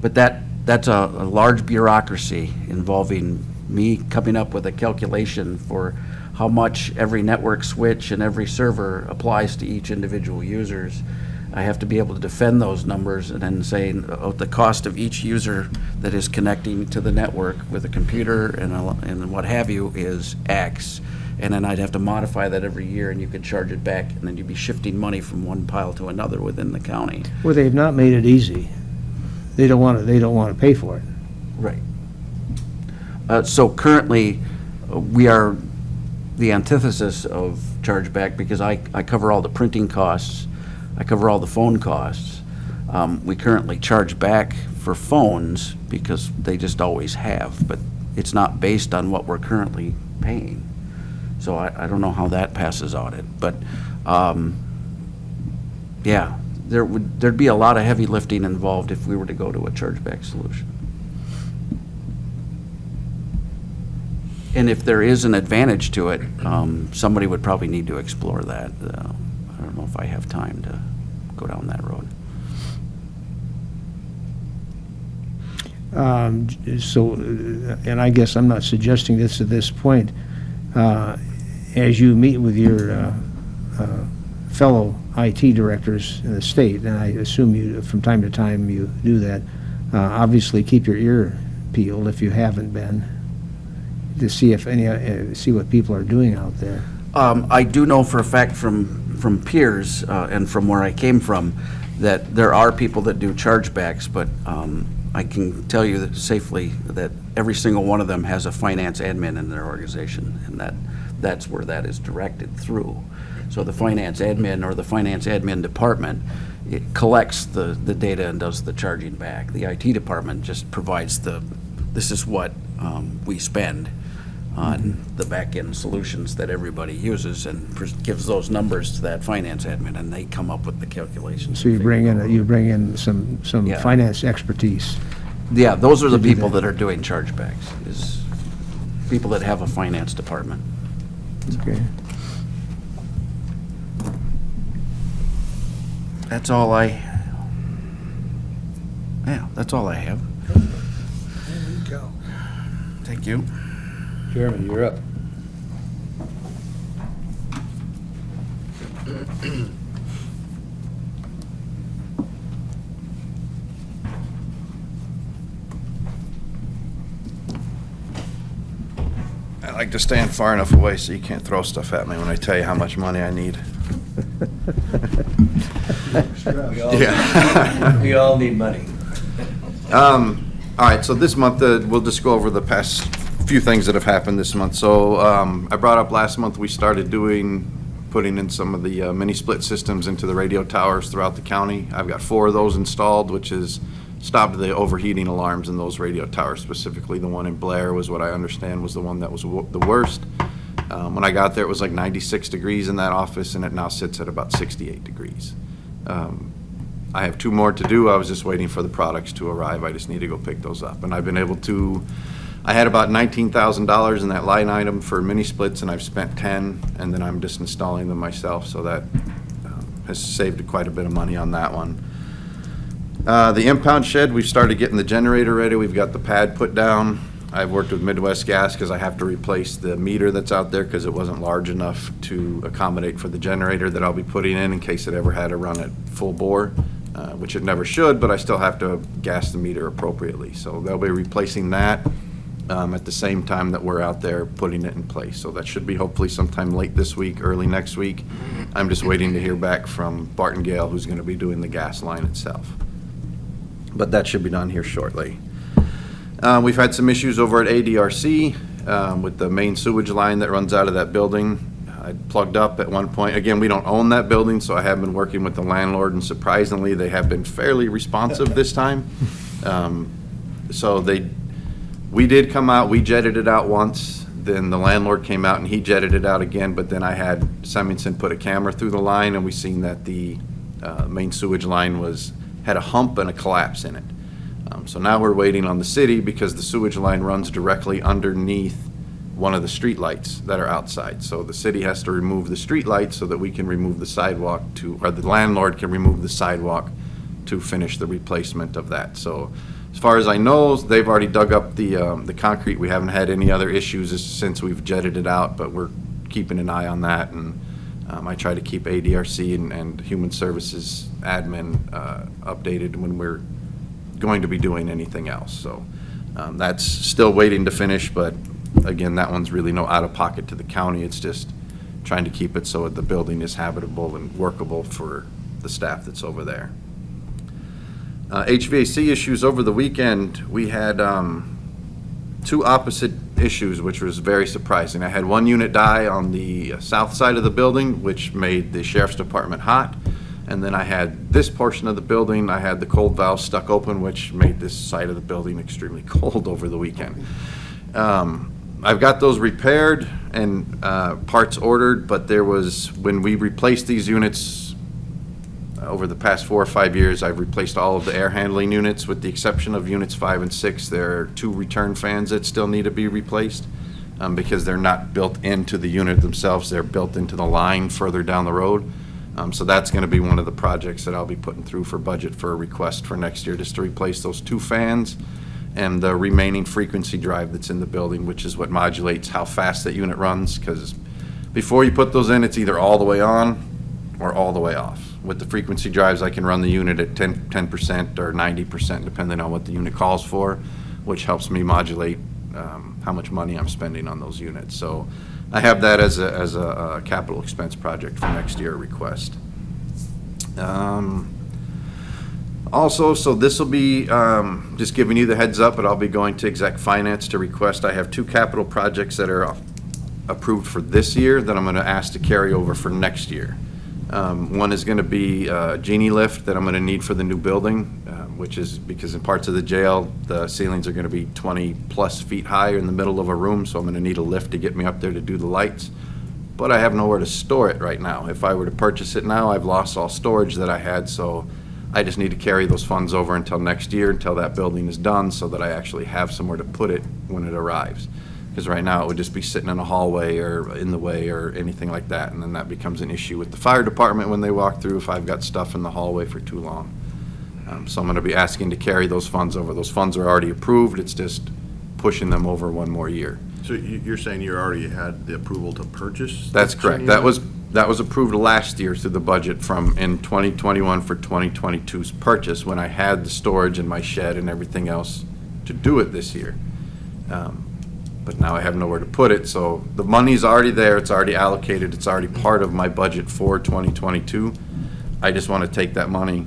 but that's a large bureaucracy involving me coming up with a calculation for how much every network switch and every server applies to each individual users. I have to be able to defend those numbers and then say the cost of each user that is connecting to the network with a computer and what have you is X. And then I'd have to modify that every year, and you could charge it back, and then you'd be shifting money from one pile to another within the county. Well, they've not made it easy. They don't want to pay for it. Right. So currently, we are the antithesis of chargeback because I cover all the printing costs, I cover all the phone costs. We currently charge back for phones because they just always have, but it's not based on what we're currently paying. So I don't know how that passes audit, but yeah, there'd be a lot of heavy lifting involved if we were to go to a chargeback solution. And if there is an advantage to it, somebody would probably need to explore that. I don't know if I have time to go down that road. And I guess I'm not suggesting this at this point. As you meet with your fellow IT directors in the state, and I assume you, from time to time, you do that, obviously keep your ear peeled if you haven't been, to see if see what people are doing out there. I do know for a fact from peers and from where I came from that there are people that do chargebacks, but I can tell you safely that every single one of them has a finance admin in their organization, and that's where that is directed through. So the finance admin or the finance admin department, it collects the data and does the charging back. The IT department just provides this is what we spend on the back-end solutions that everybody uses, and gives those numbers to that finance admin, and they come up with the calculations. So you bring in some Yeah. finance expertise. Yeah, those are the To do people that. that are doing chargebacks, is people that have a finance department. Okay. That's all I have. There you go. Thank you. Chairman, you're up. I like to stand far enough away so you can't throw stuff at me when I tell you how much money I need. Yeah. We all need money. All right, so this month, we'll just go over the past few things that have happened this month. So I brought up last month, we started putting in some of the mini split systems into the radio towers throughout the county. I've got 4 of those installed, which has stopped the overheating alarms in those radio towers. Specifically, the one in Blair was what I understand was the one that was the worst. When I got there, it was like 96 degrees in that office, and it now sits at about 68 degrees. I have 2 more to do. I was just waiting for the products to arrive. I just need to go pick those up. And I've been able to, I had about $19,000 in that line item for mini splits, and I've spent 10, and then I'm just installing them myself, so that has saved quite a bit of money on that one. The impound shed, we've started getting the generator ready. We've got the pad put down. I've worked with Midwest Gas because I have to replace the meter that's out there because it wasn't large enough to accommodate for the generator that I'll be putting in case it ever had to run at full bore, which it never should, but I still have to gas the meter appropriately. So they'll be replacing that at the same time that we're out there putting it in place. So that should be hopefully sometime late this week, early next week. I'm just waiting to hear back from Barton Gale, who's going to be doing the gas line itself. But that should be done here shortly. We've had some issues over at ADRC with the main sewage line that runs out of that building. I plugged up at one point. Again, we don't own that building, so I have been working with the landlord, and surprisingly, they have been fairly responsive this time. So we did come out, we jetted it out once, then the landlord came out and he jetted it out again, but then I had Semington put a camera through the line, and we seen that the main sewage line had a hump and a collapse in it. So now we're waiting on the city because the sewage line runs directly underneath one of the street lights that are outside. So the city has to remove the street lights so that we can remove the sidewalk or the landlord can remove the sidewalk to finish the replacement of that. So as far as I know, they've already dug up the concrete. We haven't had any other issues since we've jetted it out, but we're keeping an eye on that. And I try to keep ADRC and Human Services admin updated when we're going to be doing anything else. So that's still waiting to finish, but again, that one's really no out-of-pocket to the county. It's just trying to keep it so that the building is habitable and workable for the staff that's over there. HVAC issues over the weekend, we had two opposite issues, which was very surprising. I had one unit die on the south side of the building, which made the sheriff's department hot. And then I had this portion of the building, I had the cold valve stuck open, which made this side of the building extremely cold over the weekend. I've got those repaired and parts ordered, but when we replaced these units over the past 4 or 5 years, I've replaced all of the air handling units with the exception of units 5 and 6. There are 2 return fans that still need to be replaced because they're not built into the unit themselves. They're built into the line further down the road. So that's going to be one of the projects that I'll be putting through for budget for a request for next year, just to replace those 2 fans and the remaining frequency drive that's in the building, which is what modulates how fast that unit runs, because before you put those in, it's either all the way on or all the way off. With the frequency drives, I can run the unit at 10% or 90%, depending on what the unit calls for, which helps me modulate how much money I'm spending on those units. So I have that as a capital expense project for next year request. Also, so this will be, just giving you the heads up, but I'll be going to exec finance to request. I have 2 capital projects that are approved for this year that I'm going to ask to carry over for next year. One is going to be a genie lift that I'm going to need for the new building, which is because in parts of the jail, the ceilings are going to be 20+ feet higher in the middle of a room, so I'm going to need a lift to get me up there to do the lights. But I have nowhere to store it right now. If I were to purchase it now, I've lost all storage that I had, so I just need to carry those funds over until next year, until that building is done, so that I actually have somewhere to put it when it arrives. Because right now it would just be sitting in a hallway or in the way or anything like that, and then that becomes an issue with the fire department when they walk through if I've got stuff in the hallway for too long. So I'm going to be asking to carry those funds over. Those funds are already approved, it's just pushing them over 1 more year. So you're saying you already had the approval to purchase? That's correct. That was approved last year through the budget in 2021 for 2022's purchase, when I had the storage in my shed and everything else to do it this year. But now I have nowhere to put it, so the money's already there, it's already allocated, it's already part of my budget for 2022. I just want to take that money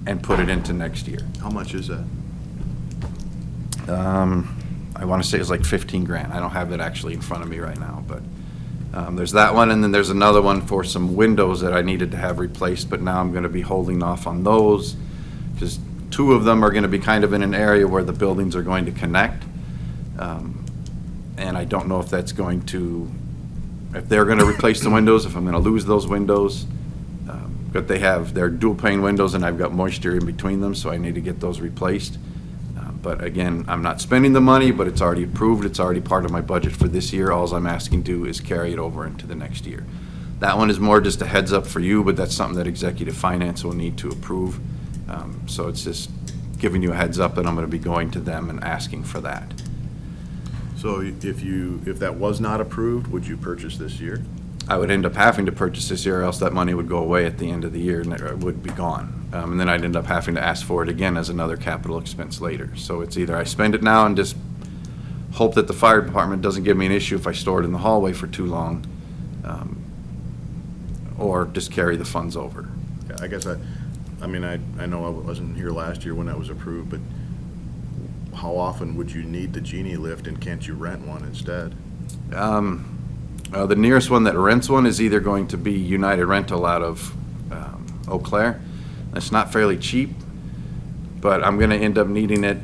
and put it into next year. How much is that? I want to say it's like 15 grand. I don't have it actually in front of me right now, but there's that one, and then there's another one for some windows that I needed to have replaced, but now I'm going to be holding off on those because 2 of them are going to be kind of in an area where the buildings are going to connect. And I don't know if that's going to, if they're going to replace the windows, if I'm going to lose those windows. But they're dual pane windows and I've got moisture in between them, so I need to get those replaced. But again, I'm not spending the money, but it's already approved. It's already part of my budget for this year. All I'm asking to do is carry it over into the next year. That one is more just a heads up for you, but that's something that executive finance will need to approve. So it's just giving you a heads up that I'm gonna be going to them and asking for that. So if that was not approved, would you purchase this year? I would end up having to purchase this year, or else that money would go away at the end of the year and it would be gone. And then I'd end up having to ask for it again as another capital expense later. So it's either I spend it now and just hope that the fire department doesn't give me an issue if I store it in the hallway for too long, or just carry the funds over. Yeah, I guess I mean, I know I wasn't here last year when that was approved, but how often would you need the genie lift, and can't you rent one instead? The nearest one that rents one is either going to be United Rental out of Eau Claire. It's not fairly cheap, but I'm gonna end up needing it,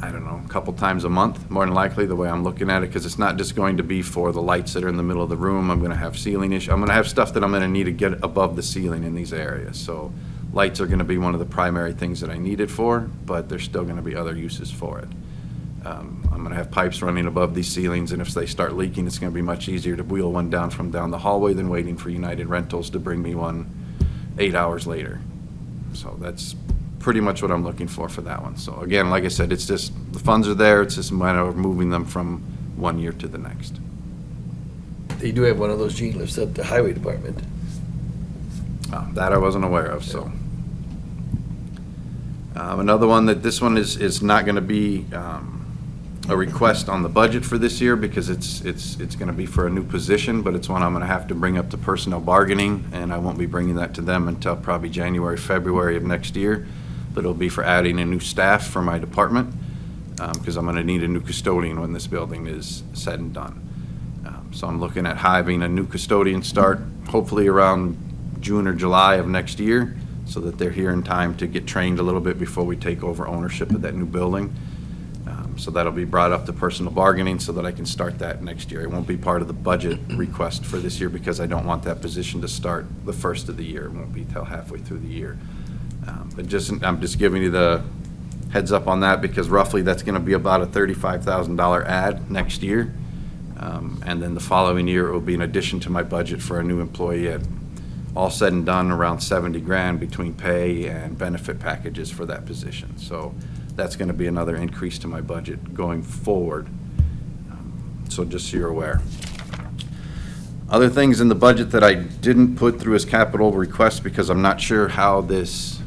I don't know, a couple times a month, more than likely, the way I'm looking at it, because it's not just going to be for the lights that are in the middle of the room. I'm gonna have ceiling issue. I'm gonna have stuff that I'm gonna need to get above the ceiling in these areas. So lights are gonna be one of the primary things that I need it for, but there's still gonna be other uses for it. I'm gonna have pipes running above these ceilings, and if they start leaking, it's gonna be much easier to wheel one down from down the hallway than waiting for United Rentals to bring me one 8 hours later. So that's pretty much what I'm looking for that one. So again, like I said, it's just, the funds are there, it's just a matter of moving them from one year to the next. They do have one of those gene lifts at the highway department. That I wasn't aware of, so. Another one this one is not gonna be a request on the budget for this year, because it's gonna be for a new position, but it's one I'm gonna have to bring up to personnel bargaining, and I won't be bringing that to them until probably January, February of next year. But it'll be for adding a new staff for my department, because I'm gonna need a new custodian when this building is said and done. So I'm looking at having a new custodian start hopefully around June or July of next year, so that they're here in time to get trained a little bit before we take over ownership of that new building. So that'll be brought up to personal bargaining so that I can start that next year. It won't be part of the budget request for this year, because I don't want that position to start the first of the year. It won't be till halfway through the year. But I'm just giving you the heads up on that, because roughly that's gonna be about a $35,000 ad next year. And then the following year, it will be an addition to my budget for a new employee at, all said and done, around 70 grand between pay and benefit packages for that position. So that's gonna be another increase to my budget going forward. So just so you're aware. Other things in the budget that I didn't put through as capital requests, because I'm not sure how this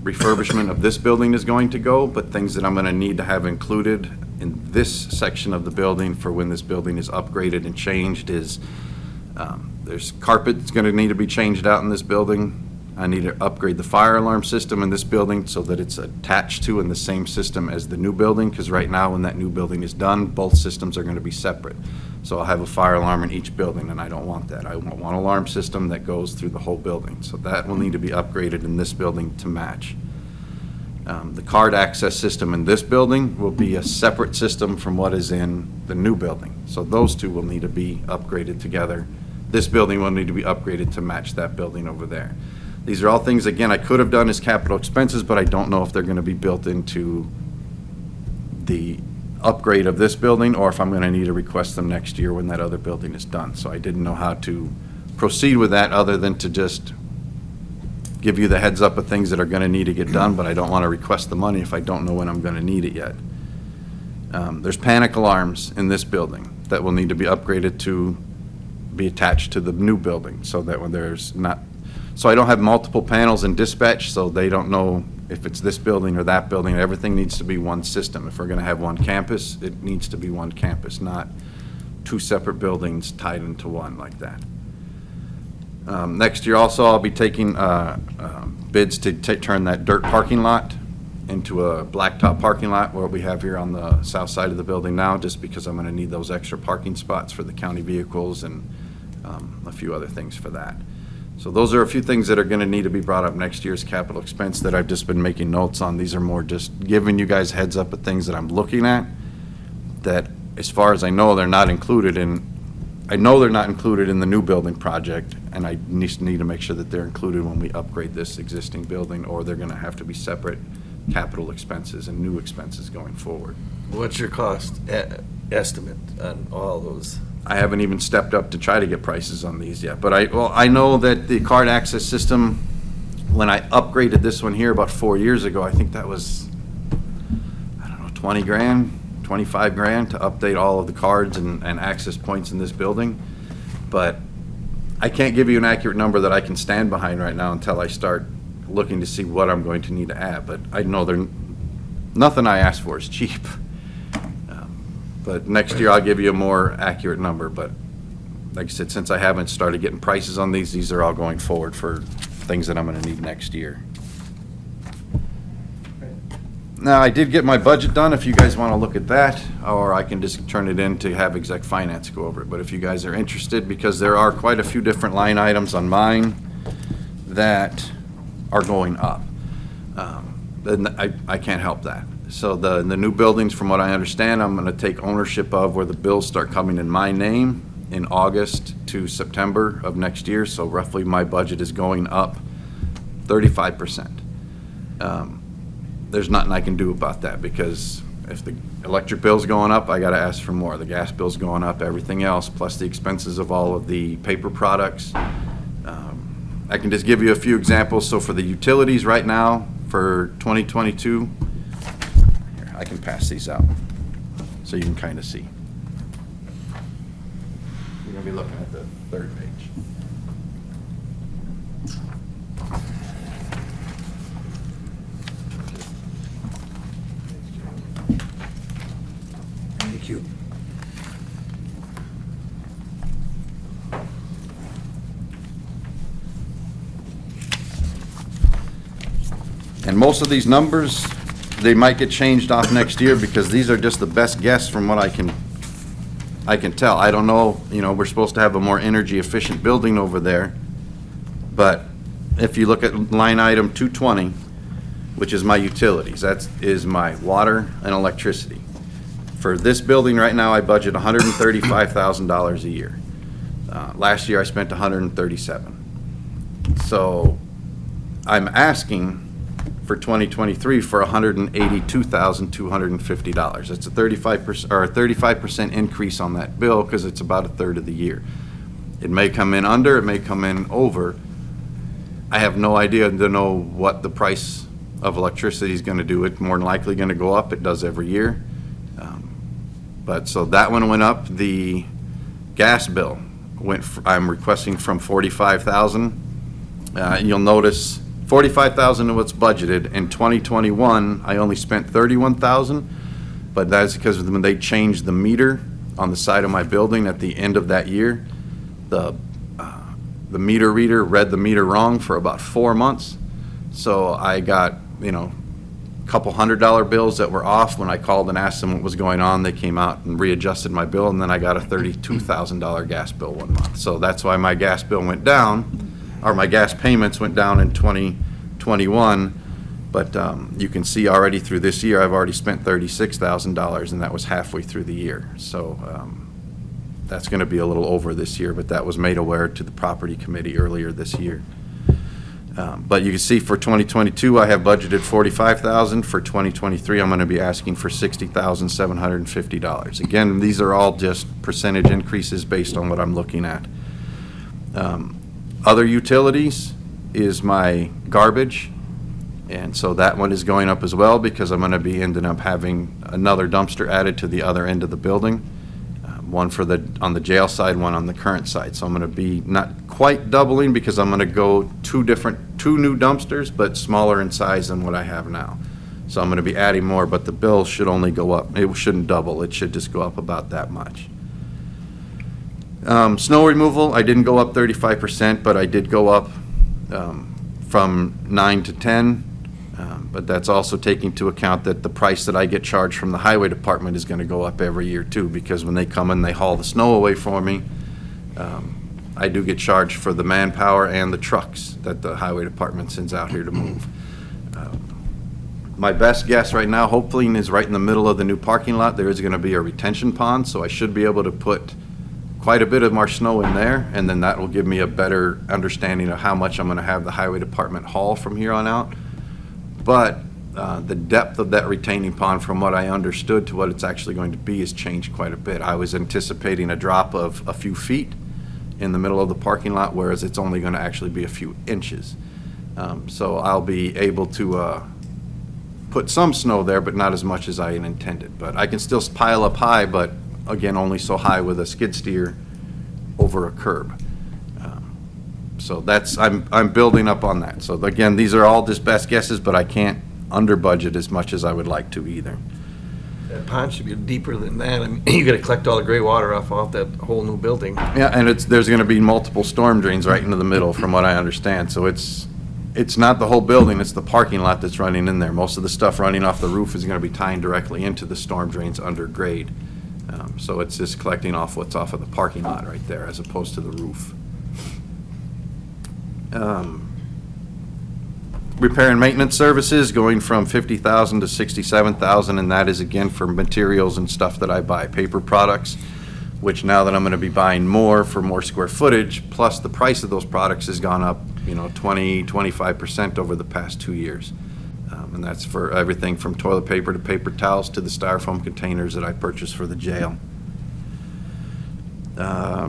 refurbishment of this building is going to go, but things that I'm gonna need to have included in this section of the building for when this building is upgraded and changed is, there's carpet that's gonna need to be changed out in this building. I need to upgrade the fire alarm system in this building so that it's attached to in the same system as the new building, because right now when that new building is done, both systems are gonna be separate. So I'll have a fire alarm in each building, and I don't want that. I want one alarm system that goes through the whole building. So that will need to be upgraded in this building to match. The card access system in this building will be a separate system from what is in the new building. So those two will need to be upgraded together. This building will need to be upgraded to match that building over there. These are all things, again, I could have done as capital expenses, but I don't know if they're gonna be built into the upgrade of this building, or if I'm gonna need to request them next year when that other building is done. So I didn't know how to proceed with that, other than to just give you the heads up of things that are gonna need to get done, but I don't wanna request the money if I don't know when I'm gonna need it yet. There's panic alarms in this building that will need to be upgraded to be attached to the new building, so that when there's not, so I don't have multiple panels in dispatch, so they don't know if it's this building or that building. Everything needs to be one system. If we're gonna have one campus, it needs to be one campus, not two separate buildings tied into one like that. Next year also, I'll be taking bids to turn that dirt parking lot into a blacktop parking lot, where we have here on the south side of the building now, just because I'm gonna need those extra parking spots for the county vehicles and a few other things for that. So those are a few things that are gonna need to be brought up next year's capital expense that I've just been making notes on. These are more just giving you guys heads up of things that I'm looking at, that as far as I know, they're not included in, I know they're not included in the new building project, and I need to make sure that they're included when we upgrade this existing building, or they're gonna have to be separate capital expenses and new expenses going forward. What's your cost estimate on all those? I haven't even stepped up to try to get prices on these yet, but I know that the card access system when I upgraded this one here about 4 years ago, I think that was, I don't know, 20 grand, 25 grand to update all of the cards and access points in this building. But I can't give you an accurate number that I can stand behind right now until I start looking to see what I'm going to need to add. But I know nothing I ask for is cheap. But next year I'll give you a more accurate number. But like I said, since I haven't started getting prices on these are all going forward for things that I'm gonna need next year. Now, I did get my budget done, if you guys wanna look at that, or I can just turn it in to have exec finance go over it. But if you guys are interested, because there are quite a few different line items on mine that are going up, then I can't help that. So the new buildings, from what I understand, I'm gonna take ownership of where the bills start coming in my name in August to September of next year, so roughly my budget is going up 35%. There's nothing I can do about that, because if the electric bill's going up, I gotta ask for more. The gas bill's going up, everything else, plus the expenses of all of the paper products. I can just give you a few examples. So for the utilities right now, for 2022, here, I can pass these out so you can kind of see. You're gonna be looking at the third page. Thank you. And most of these numbers, they might get changed off next year, because these are just the best guess from what I can tell. I don't know, we're supposed to have a more energy efficient building over there. But if you look at line item 220, which is my utilities, that is my water and electricity. For this building right now, I budget $135,000 a year. Last year I spent $137,000. So I'm asking for 2023 for $182,250. It's a 35% increase on that bill, because it's about a third of the year. It may come in under, it may come in over. I have no idea to know what the price of electricity is going to do. It's more than likely going to go up. It does every year. But so that one went up. The gas bill I'm requesting from $45,000. You'll notice $45,000 is what's budgeted. In 2021, I only spent $31,000, but that's because when they changed the meter on the side of my building at the end of that year, the meter reader read the meter wrong for about 4 months. So I got, a couple $100 bills that were off. When I called and asked them what was going on, they came out and readjusted my bill, and then I got a $32,000 gas bill one month. So that's why my gas bill went down, or my gas payments went down in 2021, but you can see already through this year, I've already spent $36,000, and that was halfway through the year. So that's going to be a little over this year, but that was made aware to the property committee earlier this year. But you can see for 2022, I have budgeted $45,000. For 2023, I'm going to be asking for $60,750. Again, these are all just percentage increases based on what I'm looking at. Other utilities is my garbage, and so that one is going up as well, because I'm going to be ending up having another dumpster added to the other end of the building, one on the jail side, one on the current side. So I'm going to be not quite doubling, because I'm going to go two new dumpsters, but smaller in size than what I have now. So I'm going to be adding more, but the bill should only go up. It shouldn't double. It should just go up about that much. Snow removal, I didn't go up 35%, but I did go up from 9 to 10. But that's also taking into account that the price that I get charged from the highway department is going to go up every year too, because when they come and they haul the snow away for me, I do get charged for the manpower and the trucks that the highway department sends out here to move. My best guess right now, hopefully, is right in the middle of the new parking lot. There is going to be a retention pond, so I should be able to put quite a bit of our snow in there, and then that will give me a better understanding of how much I'm going to have the highway department haul from here on out. But the depth of that retaining pond, from what I understood to what it's actually going to be, has changed quite a bit. I was anticipating a drop of a few feet in the middle of the parking lot, whereas it's only going to actually be a few inches. So I'll be able to put some snow there, but not as much as I had intended. But I can still pile up high, but again, only so high with a skid steer over a curb. So that's, I'm building up on that. So again, these are all just best guesses, but I can't under budget as much as I would like to either. That pond should be deeper than that. I mean, you gotta collect all the gray water off that whole new building. Yeah, and there's gonna be multiple storm drains right into the middle, from what I understand. So it's not the whole building, it's the parking lot that's running in there. Most of the stuff running off the roof is gonna be tying directly into the storm drains under grade. So it's just collecting off what's off of the parking lot right there, as opposed to the roof. Repair and maintenance services going from 50,000 to 67,000, and that is again for materials and stuff that I buy, paper products, which now that I'm going to be buying more for more square footage, plus the price of those products has gone up, 20-25% over the past 2 years. And that's for everything from toilet paper to paper towels to the styrofoam containers that I purchased for the jail.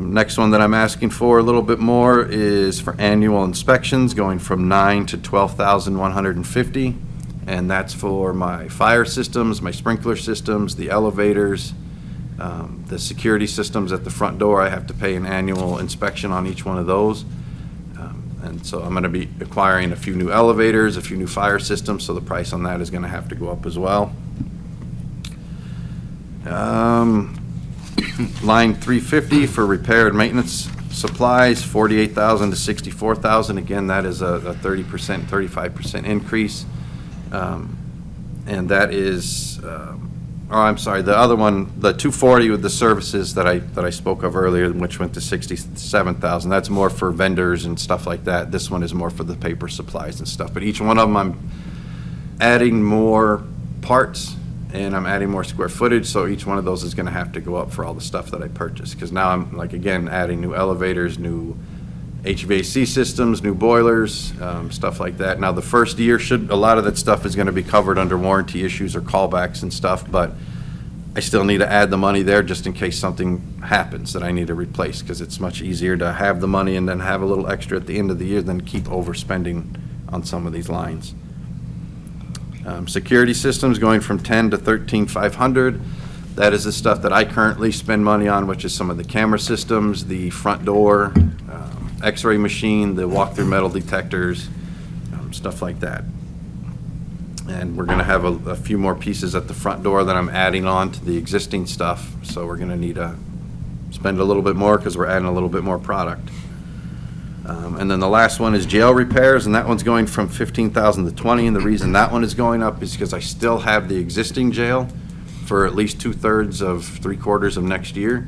Next one that I'm asking for a little bit more is for annual inspections, going from 9 to 12,150, and that's for my fire systems, my sprinkler systems, the elevators, the security systems at the front door. I have to pay an annual inspection on each one of those. And so I'm going to be acquiring a few new elevators, a few new fire systems, so the price on that is going to have to go up as well. Line 350 for repair and maintenance supplies, 48,000 to 64,000. Again, that is a 30%, 35% increase. And that is, I'm sorry, the other one, the 240 with the services that I spoke of earlier, which went to 67,000. That's more for vendors and stuff like that. This one is more for the paper supplies and stuff. But each one of them, I'm adding more parts and I'm adding more square footage, so each one of those is going to have to go up for all the stuff that I purchased. Because now I'm, like, again, adding new elevators, new HVAC systems, new boilers, stuff like that. Now, the first year, a lot of that stuff is going to be covered under warranty issues or callbacks and stuff, but I still need to add the money there just in case something happens that I need to replace, because it's much easier to have the money and then have a little extra at the end of the year than keep overspending on some of these lines. Security systems going from 10 to 13,500. That is the stuff that I currently spend money on, which is some of the camera systems, the front door, X-ray machine, the walk-through metal detectors, stuff like that. And we're going to have a few more pieces at the front door that I'm adding on to the existing stuff. So we're going to need to spend a little bit more because we're adding a little bit more product. And then the last one is jail repairs, and that one's going from 15,000 to 20. And the reason that one is going up is because I still have the existing jail for at least 2/3 of 3/4 of next year.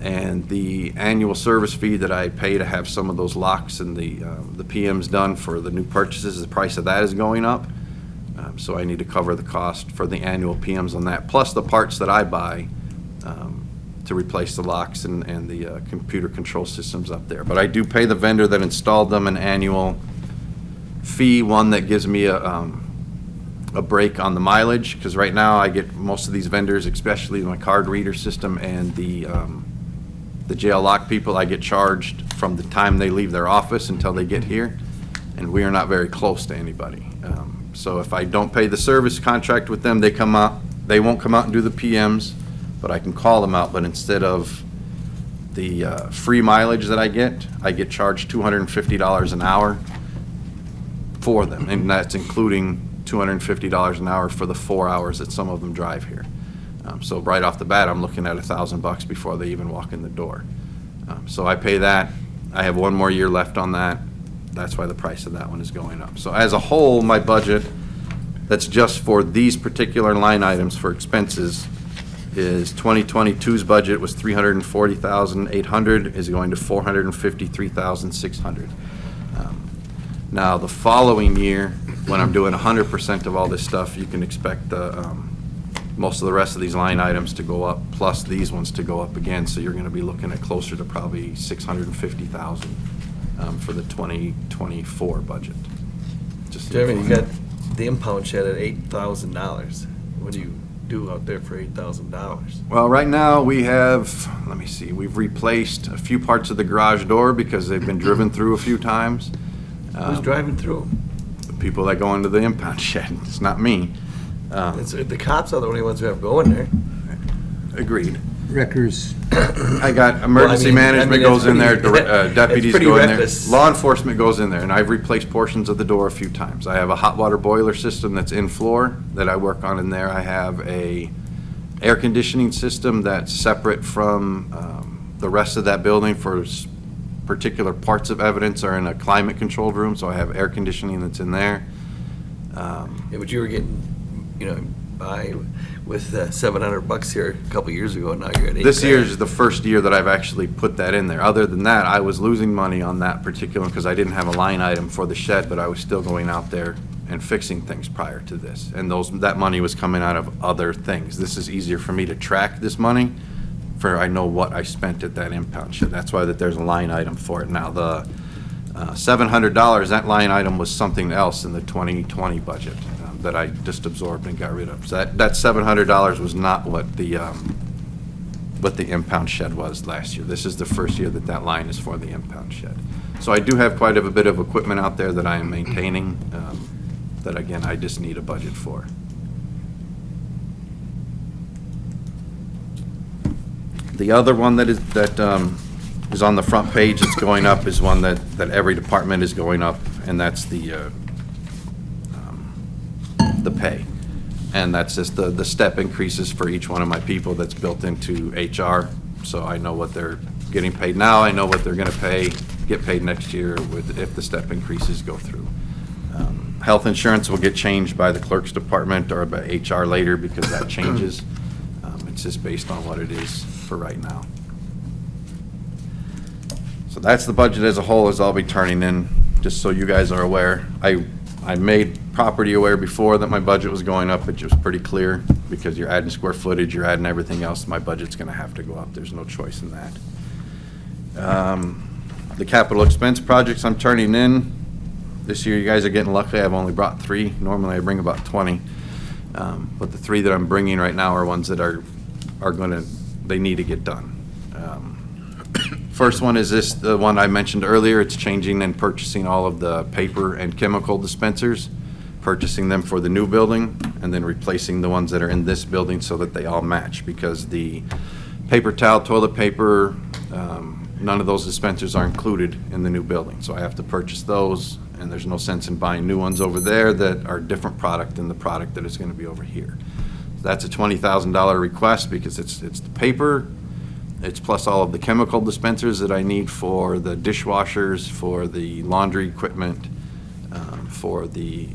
And the annual service fee that I pay to have some of those locks and the PMs done for the new purchases, the price of that is going up. So I need to cover the cost for the annual PMs on that, plus the parts that I buy to replace the locks and the computer control systems up there. But I do pay the vendor that installed them an annual fee, one that gives me a break on the mileage, because right now I get most of these vendors, especially my card reader system and the jail lock people, I get charged from the time they leave their office until they get here, and we are not very close to anybody. So if I don't pay the service contract with them, they won't come out and do the PMs, but I can call them out. But instead of the free mileage that I get charged $250 an hour for them, and that's including $250 an hour for the 4 hours that some of them drive here. So right off the bat, I'm looking at $1,000 before they even walk in the door. So I pay that. I have 1 more year left on that. That's why the price of that one is going up. So as a whole, my budget, that's just for these particular line items for expenses, is 2022's budget was $340,800, is going to $453,600. Now, the following year, when I'm doing 100% of all this stuff, you can expect most of the rest of these line items to go up, plus these ones to go up again. So you're going to be looking at closer to probably $650,000 for the 2024 budget. Just Jeremy, you got the impound shed at $8,000. What do you do out there for $8,000? Well, right now we have, let me see, we've replaced a few parts of the garage door because they've been driven through a few times. Who's driving through? The people that go into the impound shed, it's not me. The cops are the only ones who have going there. Agreed. Wreckers, I got emergency management that's goes in there, pretty- deputies that's pretty go in there. reckless. Law enforcement goes in there, and I've replaced portions of the door a few times. I have a hot water boiler system that's in floor that I work on in there. I have a air conditioning system that's separate from the rest of that building for particular parts of evidence are in a climate-controlled room, so I have air conditioning that's in there. Yeah, but you were getting, by with $700 here a couple years ago, and now you're at $8,000. This year is the first year that I've actually put that in there. Other than that, I was losing money on that particular, because I didn't have a line item for the shed, but I was still going out there and fixing things prior to this. And that money was coming out of other things. This is easier for me to track this money, for I know what I spent at that impound shed. That's why that there's a line item for it. Now, the $700, that line item was something else in the 2020 budget that I just absorbed and got rid of. So that $700 was not what the impound shed was last year. This is the first year that line is for the impound shed. So I do have quite a bit of equipment out there that I am maintaining, that again, I just need a budget for. The other one that is on the front page that's going up is one that every department is going up, and that's the pay. And that's just the step increases for each one of my people that's built into HR. So I know what they're getting paid now, I know what they're gonna get paid next year if the step increases go through. Health insurance will get changed by the clerk's department or by HR later, because that changes. It's just based on what it is for right now. So that's the budget as a whole, as I'll be turning in, just so you guys are aware. I made property aware before that my budget was going up, which was pretty clear, because you're adding square footage, you're adding everything else, my budget's gonna have to go up, there's no choice in that. The capital expense projects I'm turning in, this year you guys are getting lucky, I've only brought 3, normally I bring about 20. But the 3 that I'm bringing right now are ones that they need to get done. First one is the one I mentioned earlier. It's changing and purchasing all of the paper and chemical dispensers, purchasing them for the new building, and then replacing the ones that are in this building so that they all match, because the paper towel, toilet paper, none of those dispensers are included in the new building. So I have to purchase those, and there's no sense in buying new ones over there that are a different product than the product that is going to be over here. That's a $20,000 request, because it's the paper, it's plus all of the chemical dispensers that I need for the dishwashers, for the laundry equipment, for the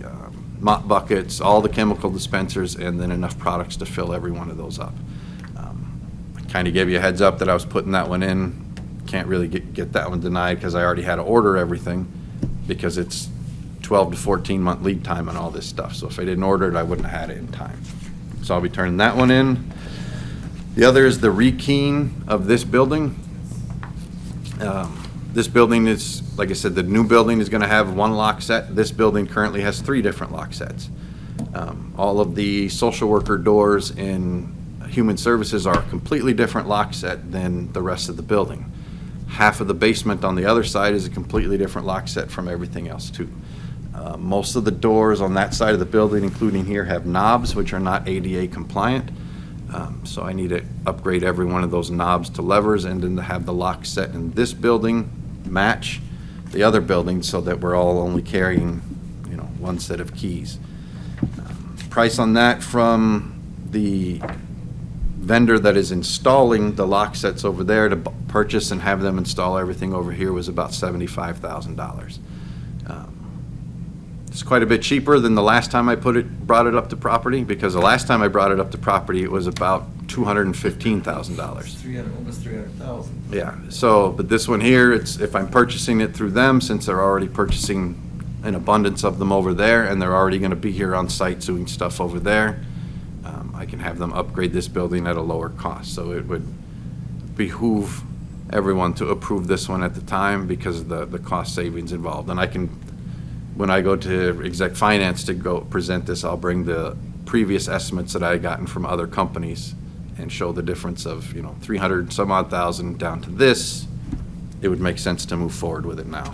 mop buckets, all the chemical dispensers, and then enough products to fill every one of those up. I kind of gave you a heads up that I was putting that one in. Can't really get that one denied, because I already had to order everything, because it's 12 to 14 month lead time on all this stuff. So if I didn't order it, I wouldn't have had it in time. So I'll be turning that one in. The other is the rekeying of this building. This building is, like I said, the new building is going to have 1 lock set. This building currently has 3 different lock sets. All of the social worker doors in human services are a completely different lock set than the rest of the building. Half of the basement on the other side is a completely different lock set from everything else too. Most of the doors on that side of the building, including here, have knobs which are not ADA compliant. So I need to upgrade every one of those knobs to levers, and then to have the lock set in this building match the other building, so that we're all only carrying, 1 set of keys. Price on that from the vendor that is installing the lock sets over there to purchase and have them install everything over here was about $75,000. It's quite a bit cheaper than the last time I brought it up to property, because the last time I brought it up to property, it was about $215,000. Almost 300,000. Yeah, but this one here, if I'm purchasing it through them, since they're already purchasing an abundance of them over there, and they're already gonna be here on site doing stuff over there, I can have them upgrade this building at a lower cost. So it would behoove everyone to approve this one at the time, because of the cost savings involved. And when I go to exec finance to go present this, I'll bring the previous estimates that I had gotten from other companies and show the difference of, 300 some odd thousand down to this. It would make sense to move forward with it now.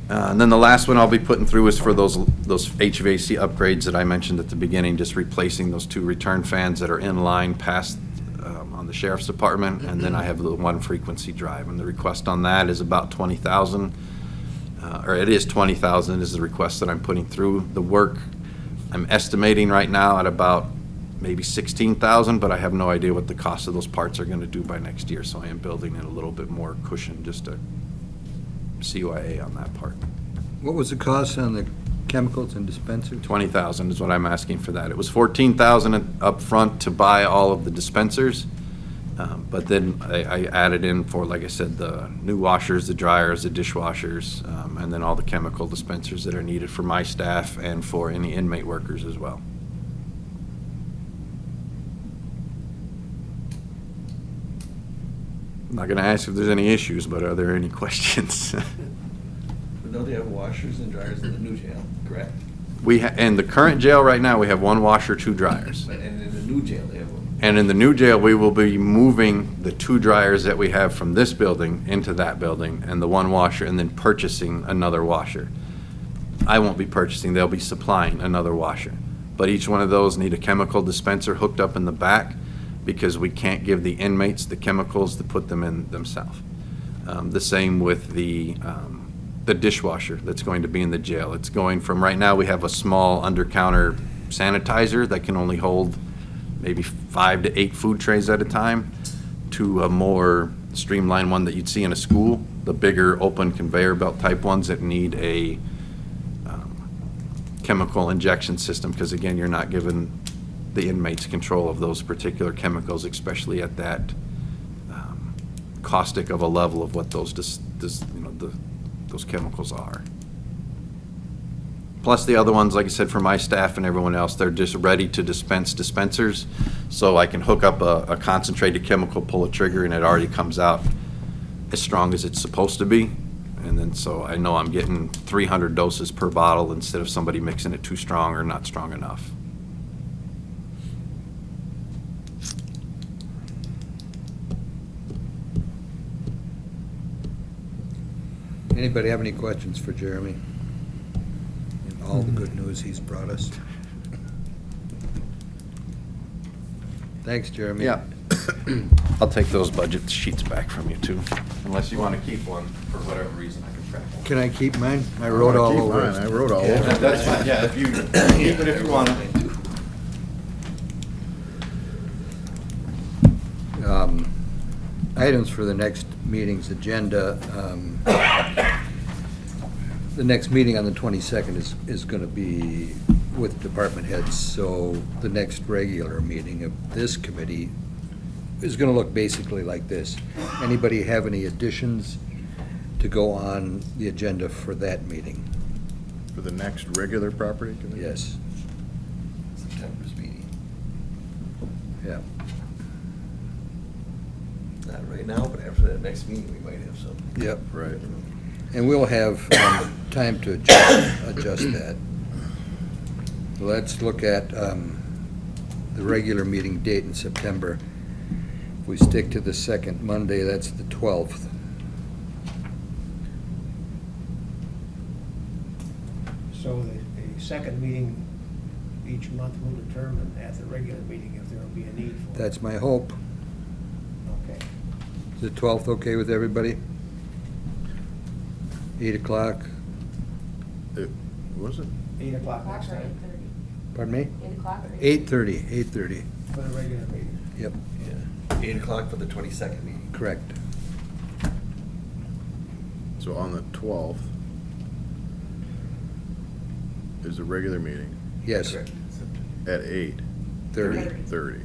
And then the last one I'll be putting through is for those HVAC upgrades that I mentioned at the beginning, just replacing those 2 return fans that are in line past on the sheriff's department, and then I have the 1 frequency drive, and the request on that is about 20,000, or it is 20,000 is the request that I'm putting through. The work I'm estimating right now at about maybe 16,000, but I have no idea what the cost of those parts are going to do by next year, so I am building in a little bit more cushion, just a CYA on that part. What was the cost on the chemicals and dispensers? 20,000 is what I'm asking for that. It was 14,000 up front to buy all of the dispensers, but then I added in for, like I said, the new washers, the dryers, the dishwashers, and then all the chemical dispensers that are needed for my staff and for any inmate workers as well. I'm not going to ask if there's any issues, but are there any questions? But don't they have washers and dryers in the new jail, correct? In the current jail right now, we have 1 washer, 2 dryers. And in the new jail, they have one. And in the new jail, we will be moving the 2 dryers that we have from this building into that building, and the 1 washer, and then purchasing another washer. I won't be purchasing, they'll be supplying another washer. But each one of those need a chemical dispenser hooked up in the back, because we can't give the inmates the chemicals to put them in themselves. The same with the dishwasher that's going to be in the jail. It's going from, right now, we have a small under-counter sanitizer that can only hold maybe 5 to 8 food trays at a time, to a more streamlined one that you'd see in a school, the bigger open conveyor belt type ones that need a chemical injection system, because again, you're not giving the inmates control of those particular chemicals, especially at that caustic of a level of what those those chemicals are. Plus the other ones, like I said, for my staff and everyone else, they're just ready to dispense dispensers, so I can hook up a concentrated chemical, pull a trigger, and it already comes out as strong as it's supposed to be. And then so I know I'm getting 300 doses per bottle instead of somebody mixing it too strong or not strong enough. Anybody have any questions for Jeremy? And all the good news he's brought us. Thanks, Jeremy. Yeah. I'll take those budget sheets back from you too, unless you want to keep one for whatever reason. I can track one. Can I keep mine? I wrote all over it. I wrote all over it. That's fine, yeah, if you, keep it if you want. Items for the next meeting's agenda. The next meeting on the 22nd is going to be with department heads, so the next regular meeting of this committee is going to look basically like this. Anybody have any additions to go on the agenda for that meeting? For the next regular property committee? Yes, September's meeting. yeah. Not right now, but after that next meeting, we might have something. Yep. Right. And we'll have time to adjust that. Let's look at the regular meeting date in September. If we stick to the second Monday, that's the 12th. So the second meeting each month will determine at the regular meeting if there will be a need for it. That's my hope. Okay. Is the 12th okay with everybody? 8 o'clock? Was it? 8 o'clock next time Pardon me? 8 o'clock? 8:30, 8:30. for the regular meeting. Yep, Yeah, 8 o'clock for the 22nd meeting. correct. So on the 12th is the regular meeting Yes, Correct. at 8:30. 30.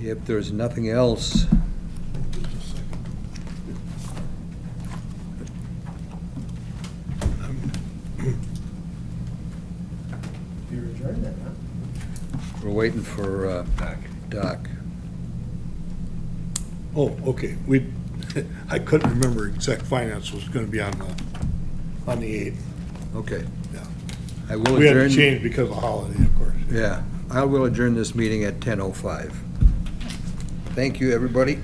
If there's nothing else, You're adjourned then, huh? we're waiting for Doc. Oh, okay, I couldn't remember exact finance was gonna be on the 8th, Okay. yeah. I will We had to adjourn. change because of holiday, of course. Yeah, I will adjourn this meeting at 10:05. Thank you, everybody.